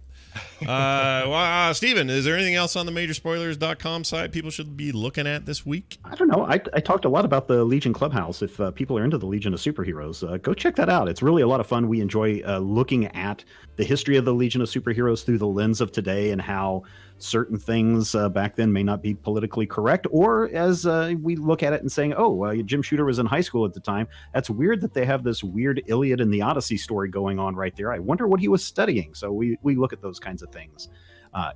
Steven, is there anything else on the majorspoilers.com site people should be looking at this week? I don't know. I talked a lot about the Legion Clubhouse. If people are into the Legion of Superheroes, go check that out. It's really a lot of fun. We enjoy looking at the history of the Legion of Superheroes through the lens of today and how certain things back then may not be politically correct, or as we look at it and saying, Jim Shooter was in high school at the time. That's weird that they have this weird Iliad and the Odyssey story going on right there. I wonder what he was studying. So we look at those kinds of things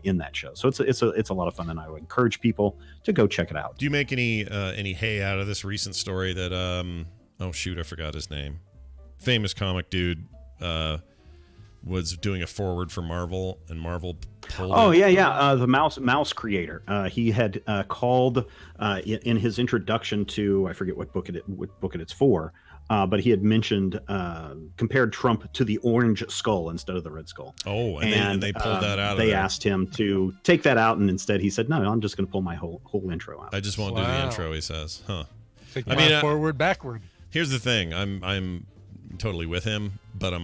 in that show. So it's a lot of fun, and I would encourage people to go check it out. Do you make any hay out of this recent story that I forgot his name. Famous comic dude was doing a forward for Marvel, and Marvel pulled the mouse creator. He had called in his introduction to, I forget what book it's for, but he had mentioned compared Trump to the orange skull instead of the red skull. Oh, and they pulled that out. They asked him to take that out, and instead he said, "No, I'm just going to pull my whole intro out." I just won't do the intro. He says, "Huh." Take forward, backward. Here's the thing. I'm totally with him, but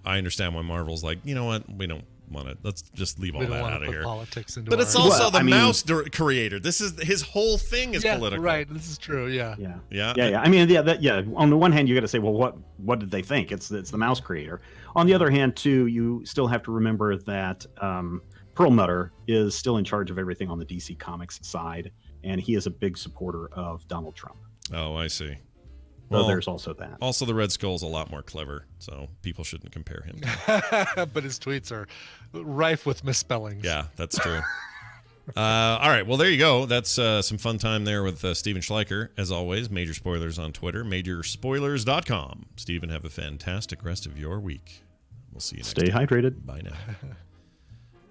I understand why Marvel's like, you know what, we don't want to. Let's just leave all that out of here. Politics into but it's also mouse creator. This is his whole thing is political. Right. This is true. Yeah. I mean, on the one hand, you got to say, well, what did they think? It's the mouse creator. On the other hand, too, you still have to remember that Perlmutter is still in charge of everything on the DC Comics side, and he is a big supporter of Donald Trump. Oh, I see. Well, there's also that. Also, the Red Skull's a lot more clever, so people shouldn't compare him. But his tweets are rife with misspellings. Yeah, that's true. All right, well, there you go. That's some fun time there with Steven Schleicher. As always, Major Spoilers on Twitter, majorspoilers.com. Steven, have a fantastic rest of your week. We'll see you next time. Stay hydrated. Bye now.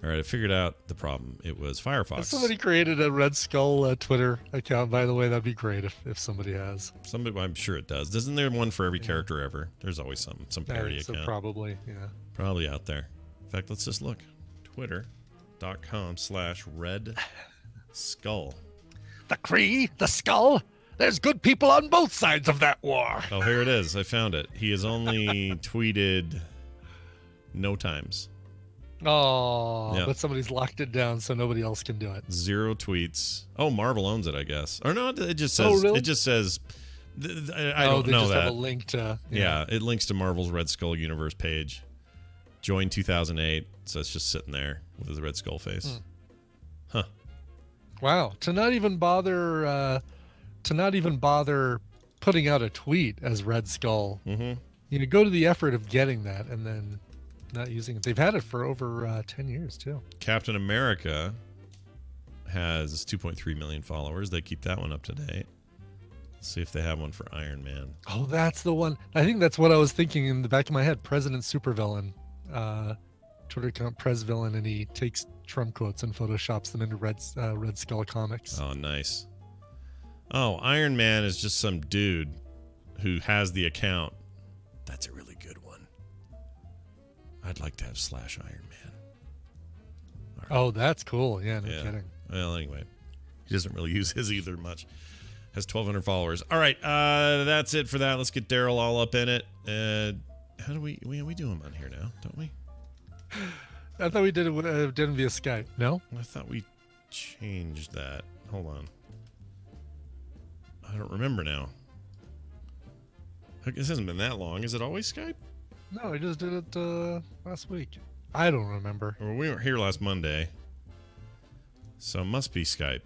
All right, I figured out the problem. It was Firefox. If somebody created a Red Skull Twitter account, by the way, that'd be great if somebody has. Somebody, I'm sure it does. Isn't there one for every character ever? There's always some parody account. Probably, yeah. Probably out there. In fact, let's just look. Twitter.com/Red Skull. The Kree, the Skull. There's good people on both sides of that war. Oh, here it is. I found it. He has only tweeted no times. Oh, yeah. But somebody's locked it down so nobody else can do it. 0 tweets. Oh, Marvel owns it, I guess. Or no, it just says. Oh, really? It just says. I don't know that. Have a link to. Yeah, it links to Marvel's Red Skull universe page. Join 2008, so it's just sitting there with his Red Skull face. Huh. Wow. To not even bother putting out a tweet as Red Skull. Mm-hmm. Go to the effort of getting that, and then not using it. They've had it for over 10 years too. Captain America has 2.3 million followers. They keep that one up to date. Let's see if they have one for Iron Man. Oh, that's the one. I think that's what I was thinking in the back of my head. President Supervillain, Twitter account Presvillain, and he takes Trump quotes and photoshops them into Red Skull comics. Oh, nice. Oh, Iron Man is just some dude who has the account. That's a really good one. I'd like to have / Iron Man. Right. Oh, that's cool. Yeah, no kidding. Well, anyway, he doesn't really use his either much. Has 1,200 followers. All right, that's it for that. Let's get Daryl all up in it. How do we do him on here now, don't we? I thought we did him via Skype. No? I thought we changed that. Hold on. I don't remember now. This hasn't been that long. Is it always Skype? No, I just did it last week. I don't remember. Well, we weren't here last Monday. So it must be Skype.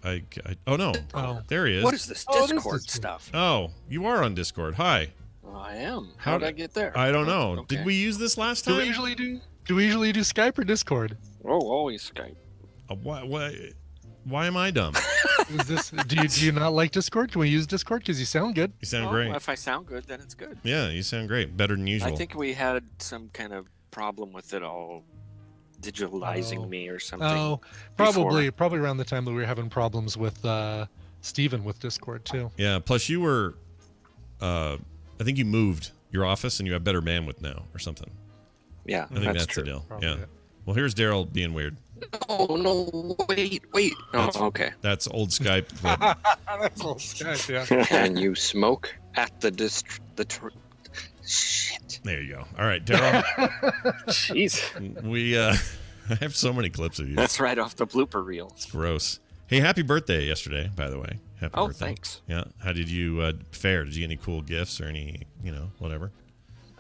Oh, no. Oh. There he is. What is this Discord stuff? Oh, you are on Discord. Hi. I am. How did I get there? I don't know. Okay. Did we use this last time? Do we usually do Skype or Discord? Oh, always Skype. Why am I dumb? Is this? Do you not like Discord? Can we use Discord? Because you sound good. You sound great. If I sound good, then it's good. Yeah, you sound great. Better than usual. I think we had some kind of problem with it all digitalizing me or something. Oh, probably around the time that we were having problems with Steven with Discord too. Yeah. Plus, you were. I think you moved your office and you have better bandwidth now or something. Yeah, I think that's true. the deal. Probably yeah. it. Well, here's Daryl being weird. Oh no! Wait. Oh, okay. That's old Skype. That's old Skype. Yeah. Can you smoke at the Shit. There you go. All right, Daryl. Jeez. We I have so many clips of you. That's right off the blooper reel. It's gross. Hey, happy birthday yesterday, by the way. Happy birthday. Thanks. Yeah. How did you fare? Did you get any cool gifts or any, whatever?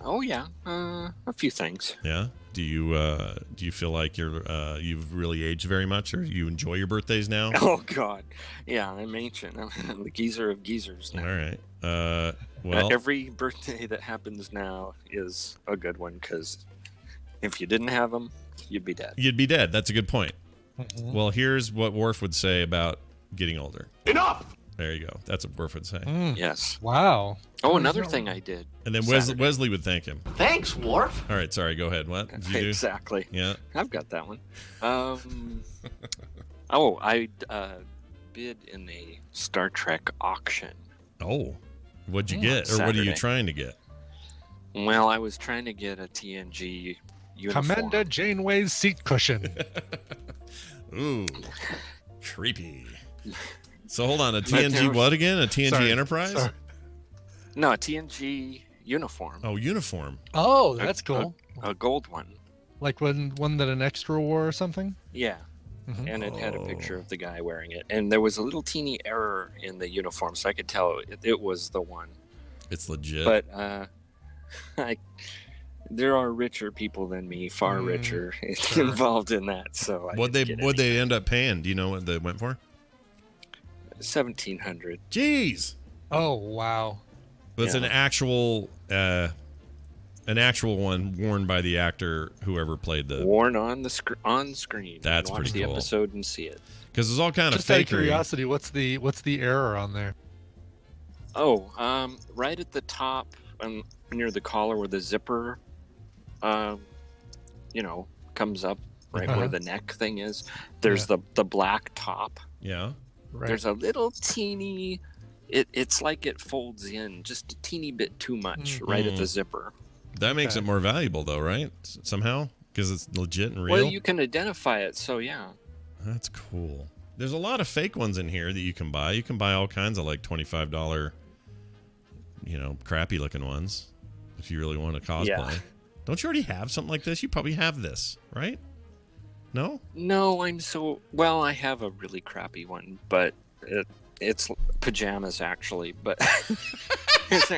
Oh yeah, a few things. Yeah. Do you feel like you've really aged very much, or you enjoy your birthdays now? Oh God, yeah, I'm ancient. I'm the geezer of geezers now. All right. Well, every birthday that happens now is a good one because if you didn't have them, you'd be dead. You'd be dead. That's a good point. Mm-hmm. Well, here's what Worf would say about getting older. Enough! There you go. That's what Worf would say. Yes. Wow. Oh, another thing I did. And then Wesley would thank him. Thanks, Worf. All right. Sorry. Go ahead. What did you do? Exactly. Yeah. I've got that one. I bid in a Star Trek auction. Oh. What'd you get? Or what are you trying to get? Well, I was trying to get a TNG uniform. Commander Janeway's seat cushion. Ooh. Creepy. So hold on. A TNG what again? A TNG Enterprise? Sorry. No, a TNG uniform. Oh, uniform. Oh, that's cool. A gold one. Like one that an extra wore or something? Yeah. Mm-hmm. And it had a picture of the guy wearing it. And there was a little teeny error in the uniform, so I could tell it was the one. It's legit. But there are richer people than me, far richer, involved in that. So what'd they end up paying? Do you know what they went for? $1,700. Jeez. Oh wow. But it's an actual one worn by the actor whoever played the worn on screen. That's watch pretty the cool. episode and see it. Because it's all kind of Just out of fakery. curiosity, what's the error on there? Oh, right at the top, near the collar where the zipper, comes up, right where the neck thing is. There's the black top. Yeah. Right. There's a little teeny. It's like it folds in just a teeny bit too much right at the zipper. That makes it more valuable, though, right? Somehow, because it's legit and real. Well, you can identify it, so yeah. That's cool. There's a lot of fake ones in here that you can buy. You can buy all kinds of like $25, crappy looking ones if you really want to cosplay. Yeah. Don't you already have something like this? You probably have this, right? No? No, I have a really crappy one, but it's pajamas actually, but it's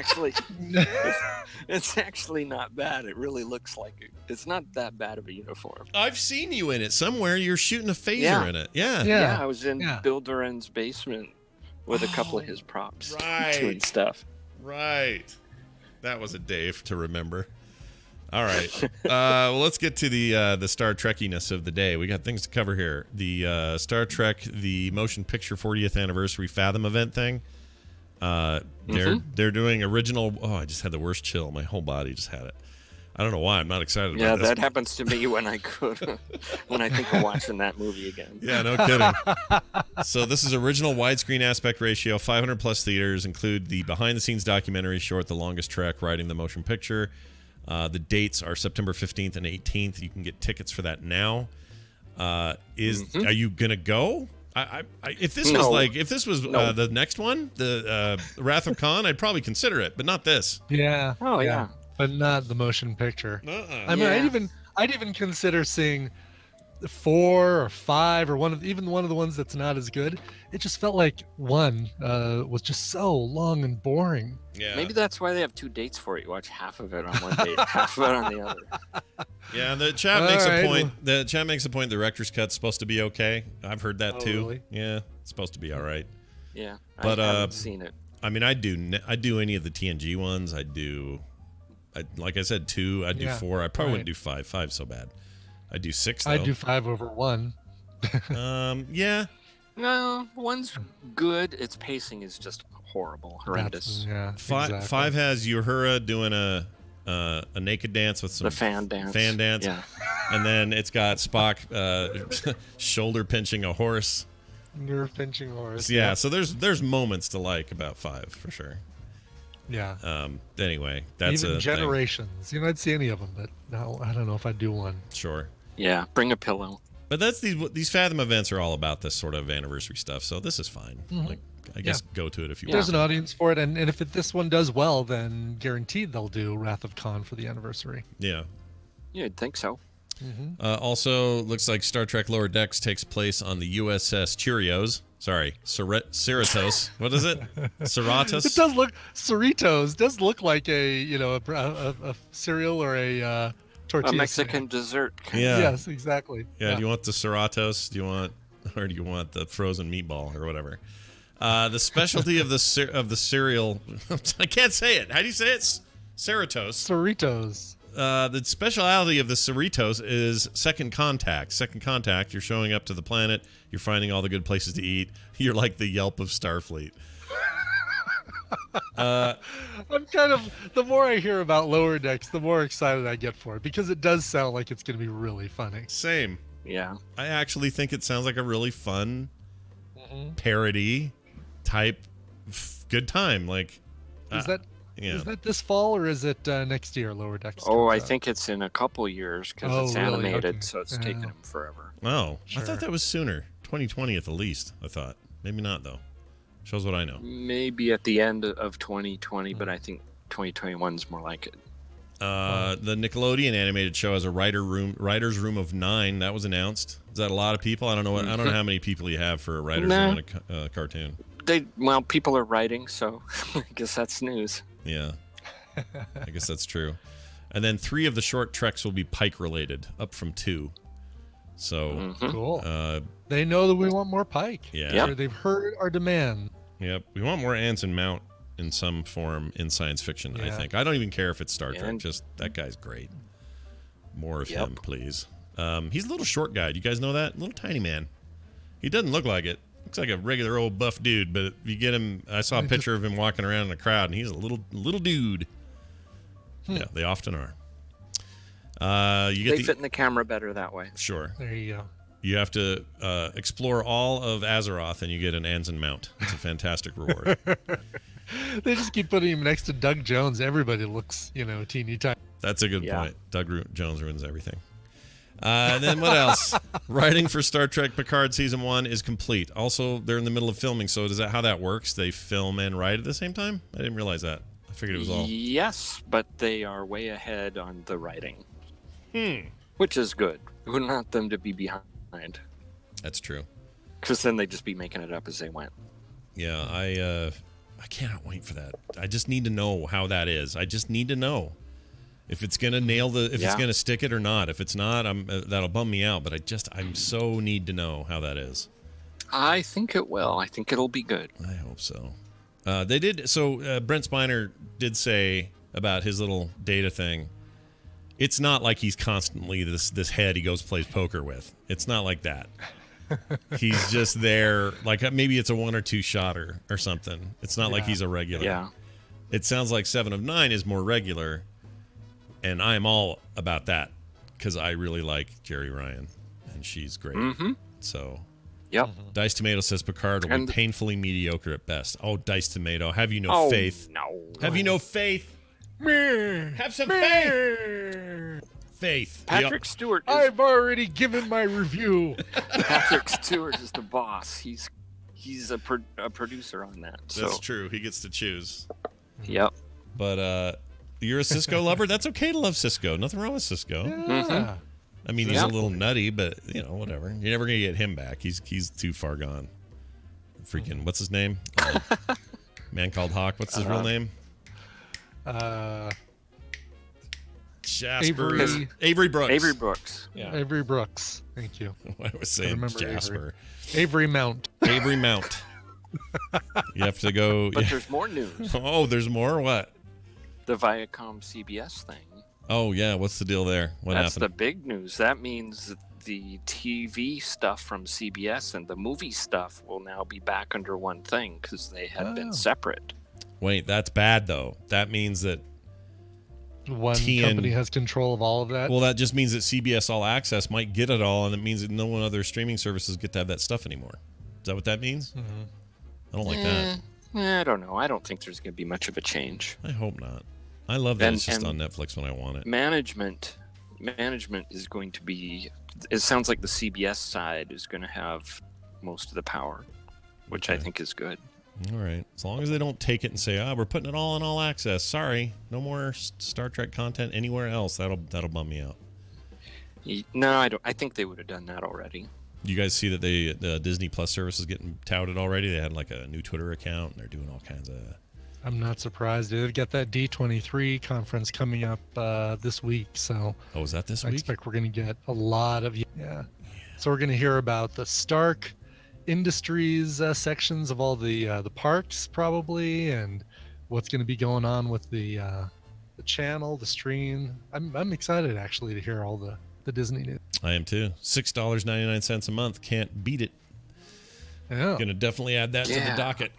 actually not bad. It really looks like it. It's not that bad of a uniform. I've seen you in it somewhere. You're shooting a phaser in it. Yeah. I was in Bill Duran's basement with a couple of his props doing stuff. Right. That was a day to remember. All right. Well, let's get to the Star Trekkiness of the day. We got things to cover here. The Star Trek, the motion picture 40th anniversary Fathom event thing. They're doing original. Oh, I just had the worst chill. My whole body just had it. I don't know why. I'm not excited about this. Yeah, that happens to me when I think of watching that movie again. Yeah, no kidding. So this is original widescreen aspect ratio, 500 plus theaters, include the behind-the-scenes documentary short, The Longest Trek, Writing the Motion Picture. The dates are September 15th and 18th. You can get tickets for that now. Are you gonna go? If this was the next one, the Wrath of Khan, I'd probably consider it, but not this. Yeah. Oh yeah. But not the motion picture. I mean, I'd even consider seeing 4 or 5 or one of the ones that's not as good. It just felt like one was just so long and boring. Yeah. Maybe that's why they have 2 dates for it. You watch half of it on one date, half of it on the other. Yeah, the chat makes a point. The chat makes a point. The director's cut's supposed to be okay. I've heard that too. Really? Yeah, it's supposed to be all right. Yeah, but I haven't seen it. I mean, I do any of the TNG ones. Like I said, 2. I'd do 4. I probably wouldn't do 5. 5's so bad. I'd do 6 though. I'd do 5 over 1. Yeah. No, 1's good. Its pacing is just horrible, horrendous. Five has Uhura doing a naked dance with some the fan dance. Yeah. And then it's got Spock shoulder pinching a horse. Nerve pinching horse. Yeah. So there's moments to like about 5 for sure. Yeah. Anyway, that's even a Generations. thing. I'd see any of them, but no, I don't know if I'd do one. Sure. Yeah. Bring a pillow. But that's these Fathom events are all about this sort of anniversary stuff, so this is fine. Like, I guess go to it if you want. There's an audience for it, and if this one does well, then guaranteed they'll do Wrath of Khan for the anniversary. Yeah. You'd think so. Also, looks like Star Trek Lower Decks takes place on the USS Cheerios. Sorry, Cerritos. What is it? Cerritos? It does look Cerritos. Does look like a cereal or a tortilla. A Mexican dessert. Yeah. Yes, exactly. Yeah. Do you want the Cerritos? Do you want the frozen meatball or whatever? The specialty of the cereal. I can't say it. How do you say it? Cerritos. Cerritos. The speciality of the Cerritos is second contact. Second contact, you're showing up to the planet, you're finding all the good places to eat. You're like the Yelp of Starfleet. I'm kind of, the more I hear about Lower Decks, the more excited I get for it, because it does sound like it's going to be really funny. Same. Yeah. I actually think it sounds like a really fun parody type good time. Like, is that this fall or is it next year, Lower Decks? I think it's in a couple years because it's animated, okay. so it's taking them forever. Oh, Sure. I thought that was sooner. 2020 at the least, I thought. Maybe not, though. Shows what I know. Maybe at the end of 2020, but I think 2021 is more like it. The Nickelodeon animated show has a writer's room of 9. That was announced. Is that a lot of people? I don't know. I don't know how many people you have for a writer's room in a cartoon. People are writing, so I guess that's news. Yeah, I guess that's true. And then 3 of the short treks will be Pike related, up from 2. So cool. They know that we want more Pike. Yeah. Yep. They've heard our demand. Yep. We want more Anson Mount in some form in science fiction, I think. I don't even care if it's Star Trek. Just that guy's great. More of him, please. He's a little short guy. Do you guys know that? Little tiny man. He doesn't look like it. Looks like a regular old buff dude, but if you get him, I saw a picture of him walking around in a crowd, and he's a little dude. Yeah, they often are. They fit in the camera better that way. Sure. There you go. You have to explore all of Azeroth, and you get an Anson Mount. It's a fantastic reward. They just keep putting him next to Doug Jones. Everybody looks, teeny tiny. That's a good point. Doug Jones ruins everything. And then what else? Writing for Star Trek Picard Season 1 is complete. Also, they're in the middle of filming, so is that how that works? They film and write at the same time? I didn't realize that. I figured it was all... Yes, but they are way ahead on the writing. Which is good. We wouldn't want them to be behind. That's true. Because then they'd just be making it up as they went. Yeah, I cannot wait for that. I just need to know how that is. I just need to know if it's gonna nail it's gonna stick it or not. If it's not, that'll bum me out. But I so need to know how that is. I think it will. I think it'll be good. I hope so. They did. So Brent Spiner did say about his little data thing. It's not like he's constantly this head he goes plays poker with. It's not like that. He's just there, like maybe it's a 1 or 2 shotter or something. It's not like he's a regular. Yeah. It sounds like 7 of 9 is more regular, and I am all about that because I really like Jerry Ryan, and she's great. Mm-hmm. So, yep. Dice Tomato says Picard will be painfully mediocre at best. Oh, Dice Tomato, have you no faith? No. Have you no faith? Have some faith. Faith. Patrick Stewart. I've already given my review. Patrick Stewart is the boss. He's a producer on that. That's true. He gets to choose. Yep. But you're a Cisco lover. That's okay to love Cisco. Nothing wrong with Cisco. Yeah. Mm-hmm. I mean, he's a little nutty, but whatever. You're never gonna get him back. He's too far gone. Freaking, what's his name? Man called Hawk. What's his real name? Jasper. Avery Brooks. Avery Brooks. Yeah. Avery Brooks. Thank you. I was saying Jasper. Avery Mount. Avery Mount. You have to go. But there's more news. Oh, there's more? What? The Viacom CBS thing. Oh, yeah. What's the deal there? That's the big news. That means the TV stuff from CBS and the movie stuff will now be back under one thing because they had been separate. Wait, that's bad, though. That means that one company has control of all of that. Well, that just means that CBS All Access might get it all, and it means that no one other streaming services get to have that stuff anymore. Is that what that means? Mm-hmm. I don't like that. I don't know. I don't think there's going to be much of a change. I hope not. I love that it's just on Netflix when I want it. Management is going to be... It sounds like the CBS side is going to have most of the power, which I think is good. All right. As long as they don't take it and say, we're putting it all on All Access. Sorry. No more Star Trek content anywhere else. That'll bum me out. No, I don't. I think they would have done that already. You guys see that the Disney Plus service is getting touted already? They had like a new Twitter account, and they're doing all kinds of... I'm not surprised. They've got that D23 conference coming up this week. So oh, is that this week? I expect we're going to get a lot of... Yeah. So we're going to hear about the Stark Industries sections of all the parks probably, and what's going to be going on with the channel, the stream. I'm excited actually to hear all the Disney news. I am too. $6.99 a month, can't beat it. Yeah, gonna definitely add that to the docket.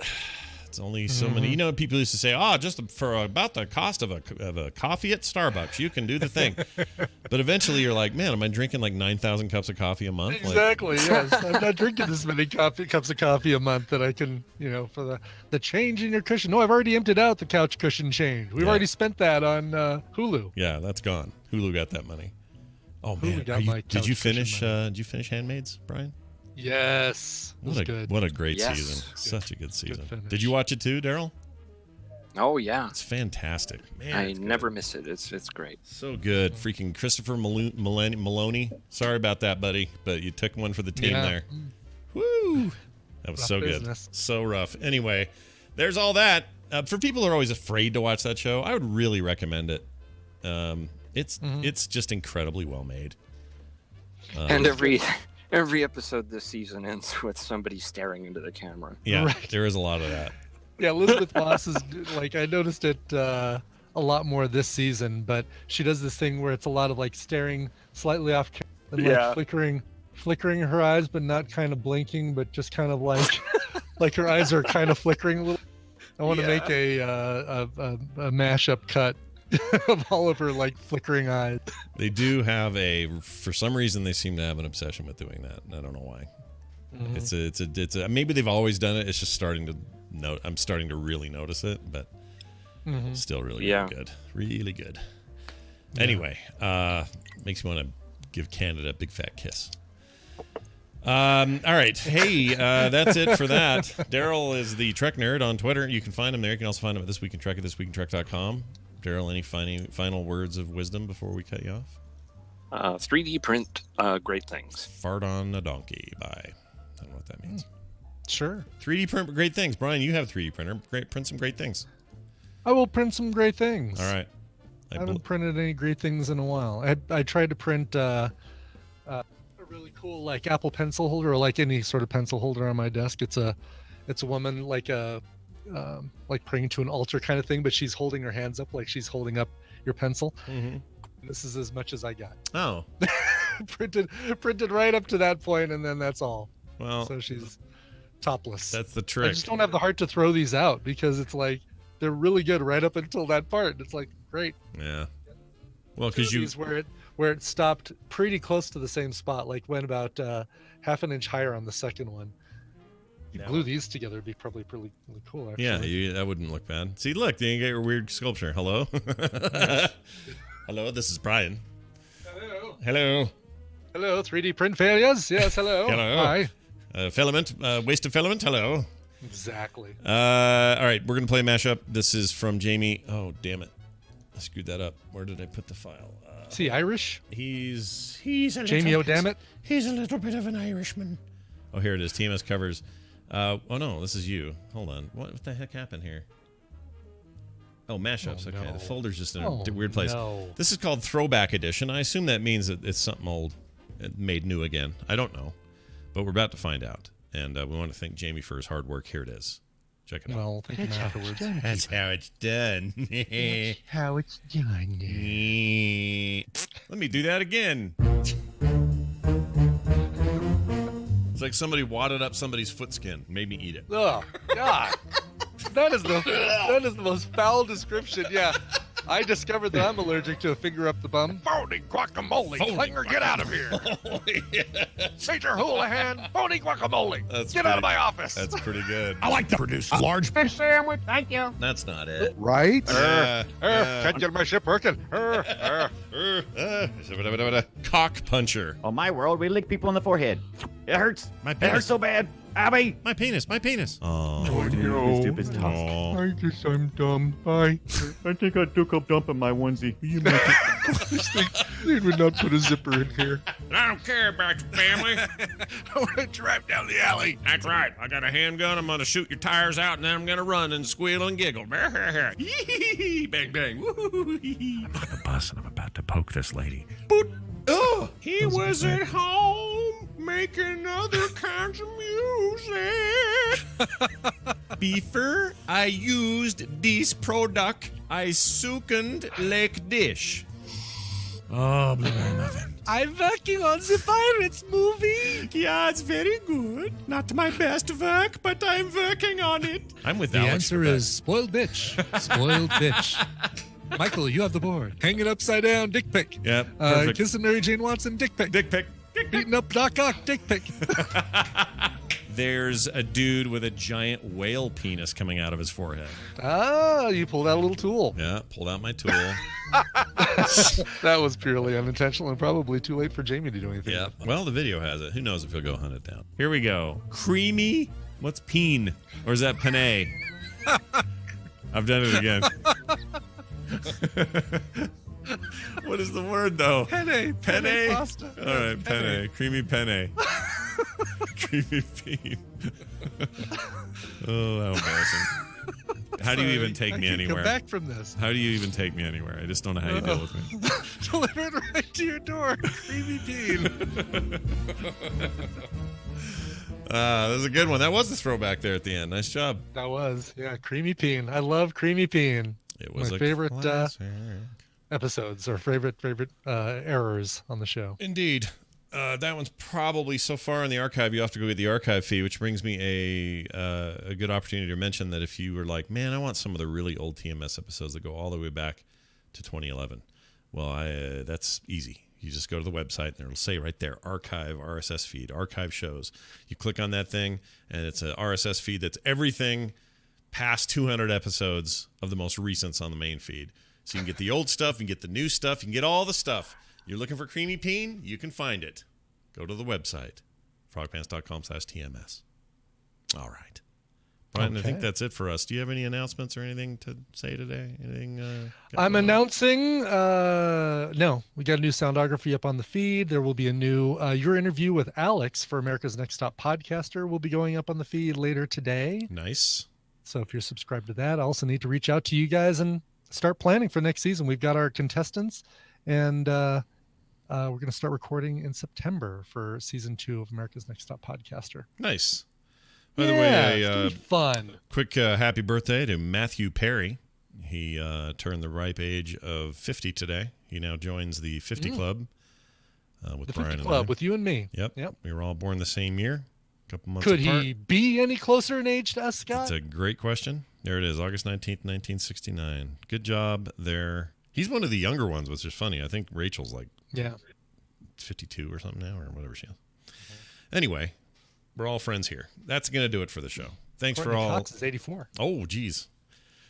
It's only so many. You know, people used to say, just for about the cost of a coffee at Starbucks, you can do the thing. But eventually you're like, man, am I drinking like 9,000 cups of coffee a month? Exactly, yes. I'm not drinking this many cups of coffee a month that I can, for the change in your cushion. No, I've already emptied out the couch cushion change. We've already spent that on Hulu. Yeah, that's gone. Hulu got that money. Oh, Hulu man. Did you finish Handmaids, Brian? Yes. It was good. What a great season. Such a good season. Did you watch it too, Daryl? Oh, yeah. It's fantastic. Man, I never miss it. It's great. So good. Freaking Christopher Maloney. Sorry about that, buddy, but you took one for the team there. Woo! That was so good. So rough. Anyway, there's all that. For people who are always afraid to watch that show, I would really recommend it. It's just incredibly well made. And every episode this season ends with somebody staring into the camera. Yeah, there is a lot of that. Yeah, Elizabeth Moss is like, I noticed it a lot more this season, but she does this thing where it's a lot of like staring slightly off camera and like flickering her eyes, but not kind of blinking, but just kind of like like her eyes are kind of flickering a little. I want to make a mashup cut of all of her like flickering eyes. They do have for some reason they seem to have an obsession with doing that, and I don't know why. Mm-hmm. It's a maybe they've always done it. It's just starting to I'm starting to really notice it, but still really good. Really good. Yeah. Anyway, makes me want to give Canada a big fat kiss. All right. Hey, that's it for that. Daryl is the Trek Nerd on Twitter. You can find him there. You can also find him at This Week in Trek at thisweekintrek.com. Daryl, any final words of wisdom before we cut you off? 3D print great things. Fart on a donkey. Bye. I don't know what that means. Sure. 3D print great things. Brian, you have a 3D printer. Print some great things. I will print some great things. All right. I haven't printed any great things in a while. I tried to print a really cool like Apple pencil holder, or like any sort of pencil holder on my desk. It's a woman like praying to an altar kind of thing, but she's holding her hands up like she's holding up your pencil. This is as much as I got. Oh. printed right up to that point, and then that's all. Well, so she's topless. That's the trick. I just don't have the heart to throw these out because it's like they're really good right up until that part. It's like great. Yeah. Well, because where it stopped pretty close to the same spot, like went about half an inch higher on the second one. You glue these together, it'd be probably really cool. Actually. Yeah, that wouldn't look bad. See, look, you get your weird sculpture. Hello. Hello, this is Brian. Hello. Hello, 3D print failures. Yes, hello. Hello. Hi. Filament, waste of filament. Hello. Exactly. All right, we're gonna play a mashup. This is from Jamie. Oh, damn it, I screwed that up. Where did I put the file? Is he Irish? He's a Jamie little, O'Dammit. He's a little bit of an Irishman. Oh, here it is. TMS covers. Oh no, this is you. Hold on. What the heck happened here? Oh, mashups. Oh, okay, no. the folder's just in a weird place. No. This is called Throwback Edition. I assume that means that it's something old, made new again. I don't know, but we're about to find out. And we want to thank Jamie for his hard work. Here it is. Check it out. Well, thank you afterwards. That's how it's done. That's how it's done. Let me do that again. It's like somebody wadded up somebody's foot skin, made me eat it. Oh God, that is the most foul description. Yeah, I discovered that I'm allergic to a finger up the bum. Phony guacamole, Klinger, get out of here. Major Houlihan, phony guacamole, get out of my office. That's pretty good. I like to produce large fish sandwich. Thank you. That's not it. Right? Can't get my ship working. Cock puncher. On my world, we lick people in the forehead. It hurts. My It hurts so bad. Abby. My penis. Oh, no. stupid tusk. I guess I'm dumb. Bye. I think I took a dump in my onesie. You make They would not put a zipper in here. I don't care about your family. I want to drive down the alley. That's right. I got a handgun. I'm going to shoot your tires out, and then I'm going to run and squeal and giggle. Bang, bang. I'm on the bus, and I'm about to poke this lady. Oh, He was at home making other kinds of music. Before I used this product, I suckened like dish. Oh, blueberry muffin. I'm working on the Pirates movie. Yeah, it's very good. Not my best work, but I'm working on it. I'm with The Alex. answer is spoiled bitch. Spoiled bitch. Michael, you have the board. Hanging upside down, dick pic. Yep, perfect. Kissing Mary Jane Watson, dick pic. Dick pic. Beating up Doc Ock, dick pic. There's a dude with a giant whale penis coming out of his forehead. Ah, you pulled out a little tool. Yeah, pulled out my tool. That was purely unintentional and probably too late for Jamie to do anything. Yeah. Well, the video has it. Who knows if he'll go hunt it down. Here we go. Creamy. What's peen? Or is that penne? I've done it again. What is the word though? Penne. Penne. Pasta. All right, penne. Creamy penne. Creamy peen. Oh, how embarrassing. How do you even take me anywhere? Come back from this. How do you even take me anywhere? I just don't know how you deal with me. Delivered right to your door. Creamy peen. That was a good one. That was the throwback there at the end. Nice job. That was. Yeah, creamy peen. I love creamy peen. It was my a favorite classic. episodes or favorite errors on the show. Indeed. That one's probably so far in the archive. You have to go get the archive feed, which brings me a good opportunity to mention that if you were like, man, I want some of the really old TMS episodes that go all the way back to 2011. Well, that's easy. You just go to the website and it'll say right there, archive RSS feed, archive shows. You click on that thing and it's an RSS feed that's everything past 200 episodes of the most recents on the main feed. So you can get the old stuff, you can get the new stuff, you can get all the stuff. You're looking for Creamy Peen? You can find it. Go to the website, frogpants.com/TMS. All right. Brian, I think that's it for us. Do you have any announcements or anything to say today? Anything? I'm announcing, no, we got a new soundography up on the feed. There will be a new, your interview with Alex for America's Next Top Podcaster will be going up on the feed later today. Nice. So if you're subscribed to that, I also need to reach out to you guys and start planning for next season. We've got our contestants, and we're going to start recording in September for season 2 of America's Next Top Podcaster. Nice. By the way, it's fun. Quick happy birthday to Matthew Perry. He turned the ripe age of 50 today. He now joins the 50 Club with The Brian 50 and Club I. with you and me. Yep. We were all born the same year, a couple months Could apart. he be any closer in age to us, Scott? That's a great question. There it is, August 19th, 1969. Good job there. He's one of the younger ones, which is funny. I think Rachel's like 52 or something now, or whatever she is. Anyway, we're all friends here. That's going to do it for the show. Thanks Courtney for all. Cox is 84. Oh, geez.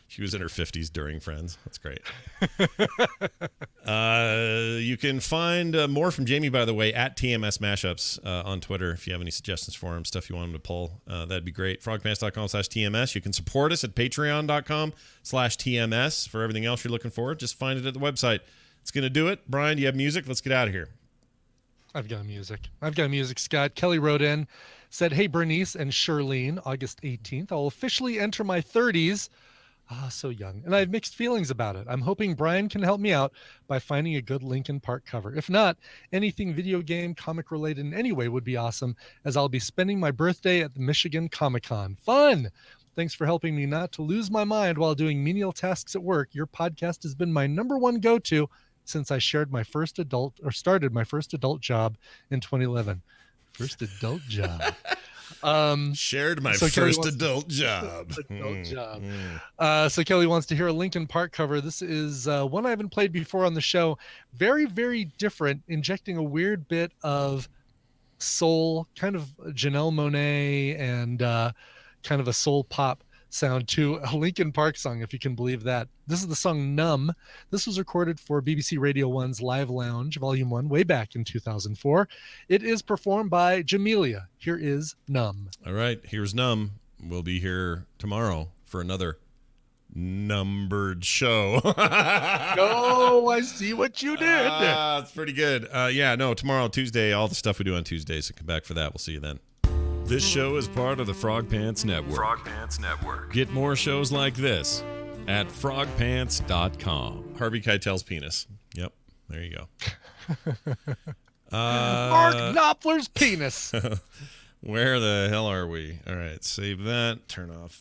She was in her 50s during Friends. That's great. You can find more from Jamie, by the way, at TMS Mashups on Twitter. If you have any suggestions for him, stuff you want him to pull, that'd be great. frogpants.com/TMS. You can support us at patreon.com/TMS for everything else you're looking for. Just find it at the website. It's going to do it. Brian, do you have music? Let's get out of here. I've got music, Scott. Kelly wrote in, said, "Hey, Bernice and Shirlene, August 18th. I'll officially enter my 30s. So young. And I have mixed feelings about it. I'm hoping Brian can help me out by finding a good Linkin Park cover. If not, anything video game, comic related in any way would be awesome, as I'll be spending my birthday at the Michigan Comic-Con. Fun! Thanks for helping me not to lose my mind while doing menial tasks at work. Your podcast has been my number one go-to since I started my first adult job in 2011. First adult job. Shared my first adult job. So Kelly wants to hear a Linkin Park cover. This is one I haven't played before on the show. Very, very different, injecting a weird bit of soul, kind of Janelle Monáe and kind of a soul pop sound to a Linkin Park song, if you can believe that. This is the song Numb. This was recorded for BBC Radio 1's Live Lounge, Volume 1, way back in 2004. It is performed by Jamelia. Here is Numb. All right, here's Numb. We'll be here tomorrow for another numbered show. Oh, I see what you did. It's pretty good. Tomorrow, Tuesday, all the stuff we do on Tuesdays, so come back for that. We'll see you then. This show is part of the Frog Pants Network. Frog Pants Network. Get more shows like this at frogpants.com. Harvey Keitel's penis. Yep, there you go. Mark Knopfler's penis. Where the hell are we? All right, save that. Turn off